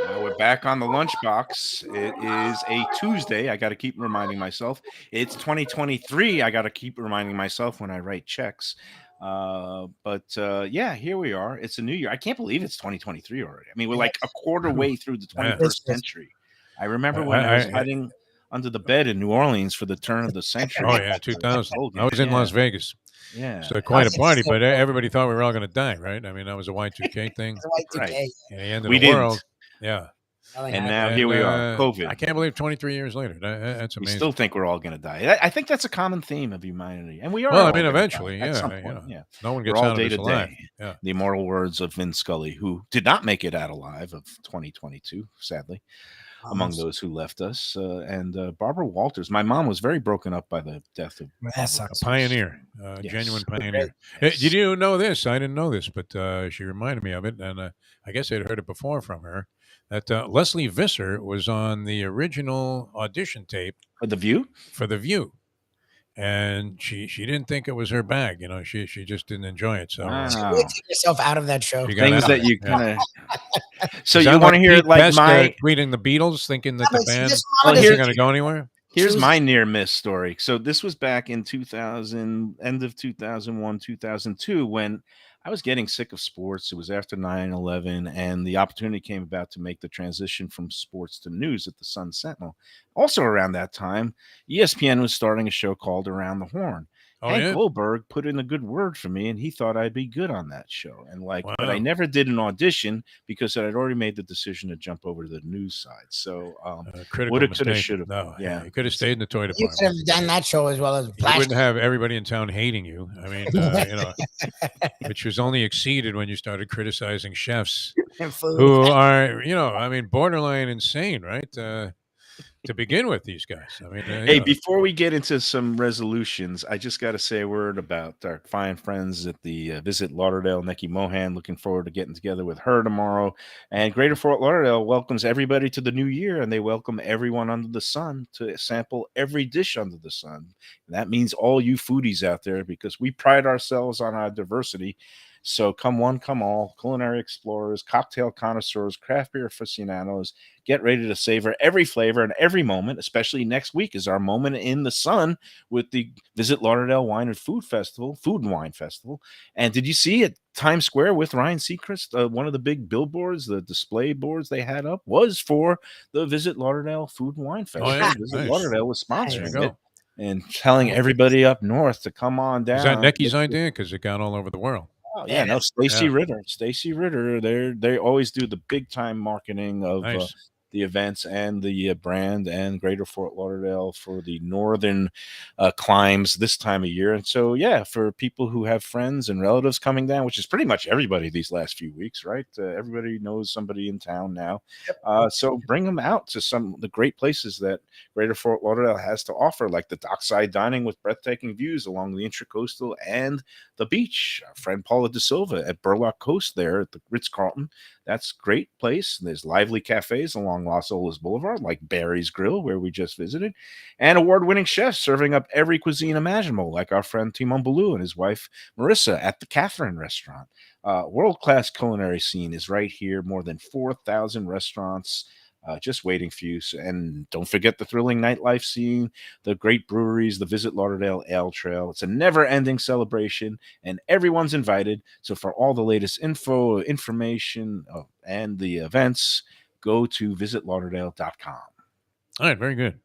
Now we're back on the Lunchbox. It is a Tuesday. I got to keep reminding myself. It's 2023. I got to keep reminding myself when I write checks. Yeah, here we are. It's a new year. I can't believe it's 2023 already. I mean, we're like a quarter way through the 21st century. I remember when I was hiding under the bed in New Orleans for the turn of the century. Oh, yeah, 2000. I was in Las Vegas. Yeah. So quite a party, but everybody thought we were all going to die, right? I mean, that was a Y2K thing. Y2K. Right. And the end of We the didn't. world. Yeah. And now here we are, COVID. I can't believe 23 years later. That's amazing. We still think we're all going to die. I think that's a common theme of humanity. And we are. Well, I mean, eventually, at some yeah, point, yeah. No one gets we're all out day of this to alive. day. Yeah. The immortal words of Vin Scully, who did not make it out alive of 2022, sadly, among those who left us. And Barbara Walters. My mom was very broken up by the death of a pioneer, genuine pioneer. Did you know this? I didn't know this, but she reminded me of it, and I guess I'd heard it before from her. That Leslie Visser was on the original audition tape for The View. And she didn't think it was her bag. You know, she just didn't enjoy it. So take yourself out of that show. Things that you kind of. So you want to hear it like my reading the Beatles, thinking that the band isn't going to go anywhere. Here's my near miss story. So this was back in 2000, end of 2001, 2002, when I was getting sick of sports. It was after 9/11, and the opportunity came about to make the transition from sports to news at the Sun Sentinel. Also around that time, ESPN was starting a show called Around the Horn. Hank Goldberg put in a good word for me, and he thought I'd be good on that show. And but I never did an audition because I'd already made the decision to jump over to the news side. So woulda, coulda, shoulda. No, yeah, you could have stayed in the toy department. You could have done that show as well as you wouldn't have everybody in town hating you. I mean, you know, which was only exceeded when you started criticizing chefs who are, you know, I mean, borderline insane, right? To begin with, these guys. I mean, hey, before we get into some resolutions, I just got to say a word about our fine friends at the Visit Lauderdale, Nikki Mohan. Looking forward to getting together with her tomorrow. And Greater Fort Lauderdale welcomes everybody to the new year, and they welcome everyone under the sun to sample every dish under the sun. And that means all you foodies out there, because we pride ourselves on our diversity. So come one, come all, culinary explorers, cocktail connoisseurs, craft beer aficionados, get ready to savor every flavor and every moment. Especially next week is our moment in the sun with the Visit Lauderdale Wine and Food and Wine Festival. And did you see at Times Square with Ryan Seacrest, one of the big billboards, the display boards they had up was for the Visit Lauderdale Food and Wine Festival. Visit Lauderdale was sponsoring it. and telling everybody up north to come on down. Is that Necky's idea? Because it got all over the world. Oh yeah, no, Yeah. Stacy Ritter. They always do the big time marketing of Nice. the events and the brand and Greater Fort Lauderdale for the northern climes this time of year. And so yeah, for people who have friends and relatives coming down, which is pretty much everybody these last few weeks, right? Everybody knows somebody in town now. So bring them out to some of the great places that Greater Fort Lauderdale has to offer, like the dockside dining with breathtaking views along the Intracoastal and the beach. Our friend Paula De Silva at Burlock Coast there at the Ritz-Carlton. That's a great place. There's lively cafes along Los Olas Boulevard, like Barry's Grill, where we just visited, and award-winning chefs serving up every cuisine imaginable, like our friend Timon Balou and his wife Marissa at the Catherine Restaurant. World-class culinary scene is right here. More than 4,000 restaurants just waiting for you. And don't forget the thrilling nightlife scene, the great breweries, the Visit Lauderdale Ale Trail. It's a never-ending celebration, and everyone's invited. So for all the latest information, and the events, go to visitlauderdale.com. All right, very good.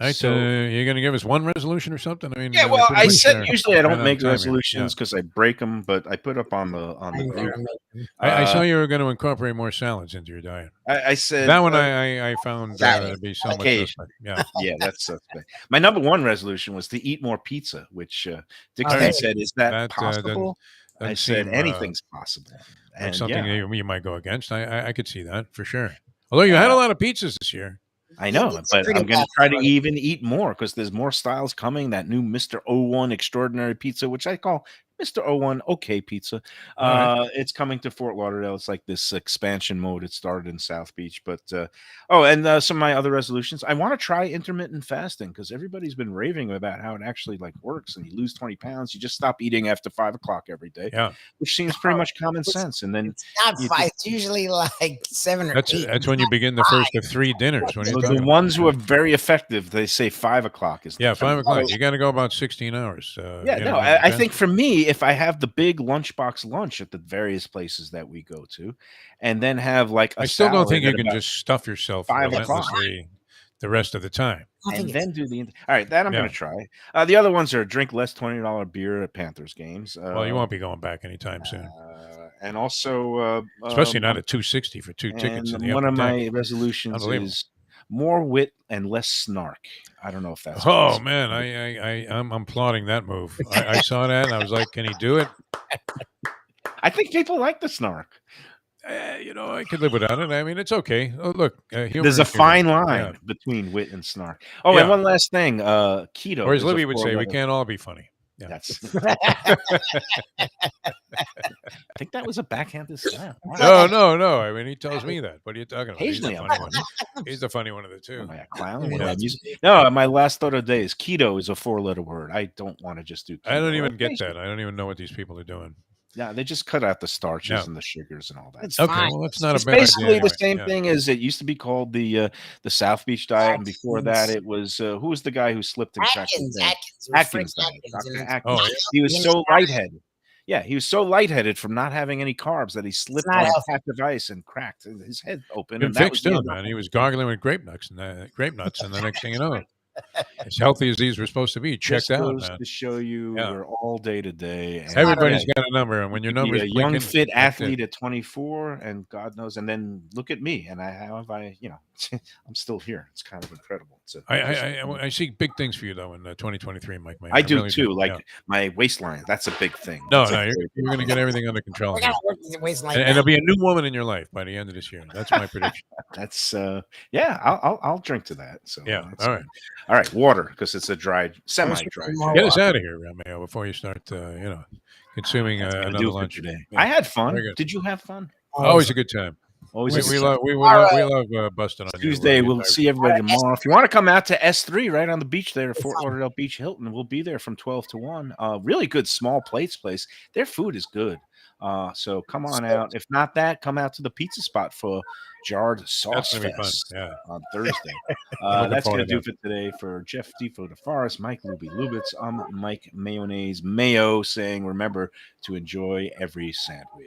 All right, So- you're going to give us one resolution or something? I mean, Yeah, we're well, pretty I much said there. usually I Right don't on make time here. resolutions because I break them, but I put up on the group. I saw you were going to incorporate more salads into your diet. I said That one I found Salad. to be somewhat occasion. suspect. Yeah. yeah, that's suspect. My number one resolution was to eat more pizza, which Dixon Okay. said, "Is that That, possible?" I doesn't said, seem, "Anything's possible." Like And something yeah, you might go against. I could see that for sure. Although you had a lot of pizzas this year. I know, It's but pretty I'm going to bad. try to even eat more because there's more styles coming. That new Mr. 01 Extraordinary Pizza, which I call Mr. 01 OK Pizza. All right. It's coming to Fort Lauderdale. It's like this expansion mode. It started in South Beach. But, and some of my other resolutions. I want to try intermittent fasting because everybody's been raving about how it actually like works. And you lose 20 pounds. You just stop eating after 5 o'clock every day, Yeah. which seems pretty much common sense. And then It's not you five. It's usually like 7 or That's 8. that's when you begin the first of 3 dinners. What are you so talking the about? ones who are very effective, they say 5 o'clock is the Yeah, 5 o'clock. phenomenal- You got to go about 16 hours. Yeah, no, I think for me, if I have the big lunchbox lunch at the various places that we go to, and then have like a I still don't think salad you at can about- just stuff yourself 5 o'clock. relentlessly the rest of the time. and then do the all right. That I'm Yeah. going to try. The other ones are drink less $20 beer at Panthers games. Well, you won't be going back anytime soon, And also, especially not at $260 for 2 tickets. and In the one upper of deck. my resolutions Unbelievable. is more wit and less snark. I don't know if that's Oh possible. man, I'm applauding that move. I saw that and I was like, can he do it? I think people like the snark. I could live without it. I mean, it's okay. Oh, look, humor There's a is humor. fine line Yeah. between wit and snark. Oh, Yeah. and one last thing. Keto. Or as is a Libby would say, we four-letter- can't all be funny. Yeah. That's. I think that was a backhanded slap. No. I mean, he tells me that. What are you talking about? He's the Occasionally, funny I'm one. He's the funny one of the two. Am I a clown? Yeah. What am I using? No, my last thought of the day is keto is a 4-letter word. I don't want to just do. I don't keto. even get that. I don't even know what these people are doing. Yeah, they just cut out the starches Yeah. and the sugars and all that. It's Okay, fine. well, that's not It's a bad idea. basically Anyway. the same Yeah. thing as it used to be called the South Beach diet, and before that it was who was the guy who slipped and cracked his Atkins, head? Atkins, it was Atkins Frank diet. Atkins, Dr. and Atkins. Oh, yeah. He was He so was- lightheaded. Yeah, he was so lightheaded from not having any carbs that he slipped not on a healthy. patch of ice and cracked his head open. Been And that was fixed the too, end of man. it. He was gargling with grape nuts, and the next thing you know, as healthy as these were supposed to be, checked Just out, goes man. to show you Yeah. we're all day to day. and- Everybody's Yeah, got a number, and when your you could be number's a young, blinking, fit that's it. athlete at 24, and God knows, and then look at me, and I'm still here. It's kind of incredible. It's I see big things for you though in 2023, Mike. Mayo. I do really too. Like Yeah. my waistline, that's a big thing. No, That's a no, very you're big going to thing. get everything under control, We're here. gonna work the waistline. And there'll be a new woman in your life by the end of this year. That's my prediction. That's I'll drink to that. So Yeah, that's all right. all right. Water because it's a semi-dry. More Get us water. out of here, Mayo, before you start, consuming That's gonna another do it for lunch. today. Yeah. I had fun. Very good. Did you have fun? Always a good time. Always We, a good we time. love busting on you, Tuesday. the We'll entire- see everybody tomorrow. If you want to come out to S3 right on the beach there, Fort Lauderdale Beach Hilton, we'll be there from 12 to 1. Really good small plates place. Their food is good. So come on out. If not that, come out to the pizza spot for Jarred Sauce That's gonna be fun. Fest Yeah. on Thursday. looking That's forward going to to do for today. For Jeff Defo DeForest, Mike Lubie Lubitz, I'm Mike Mayonnaise Mayo saying remember to enjoy every sandwich.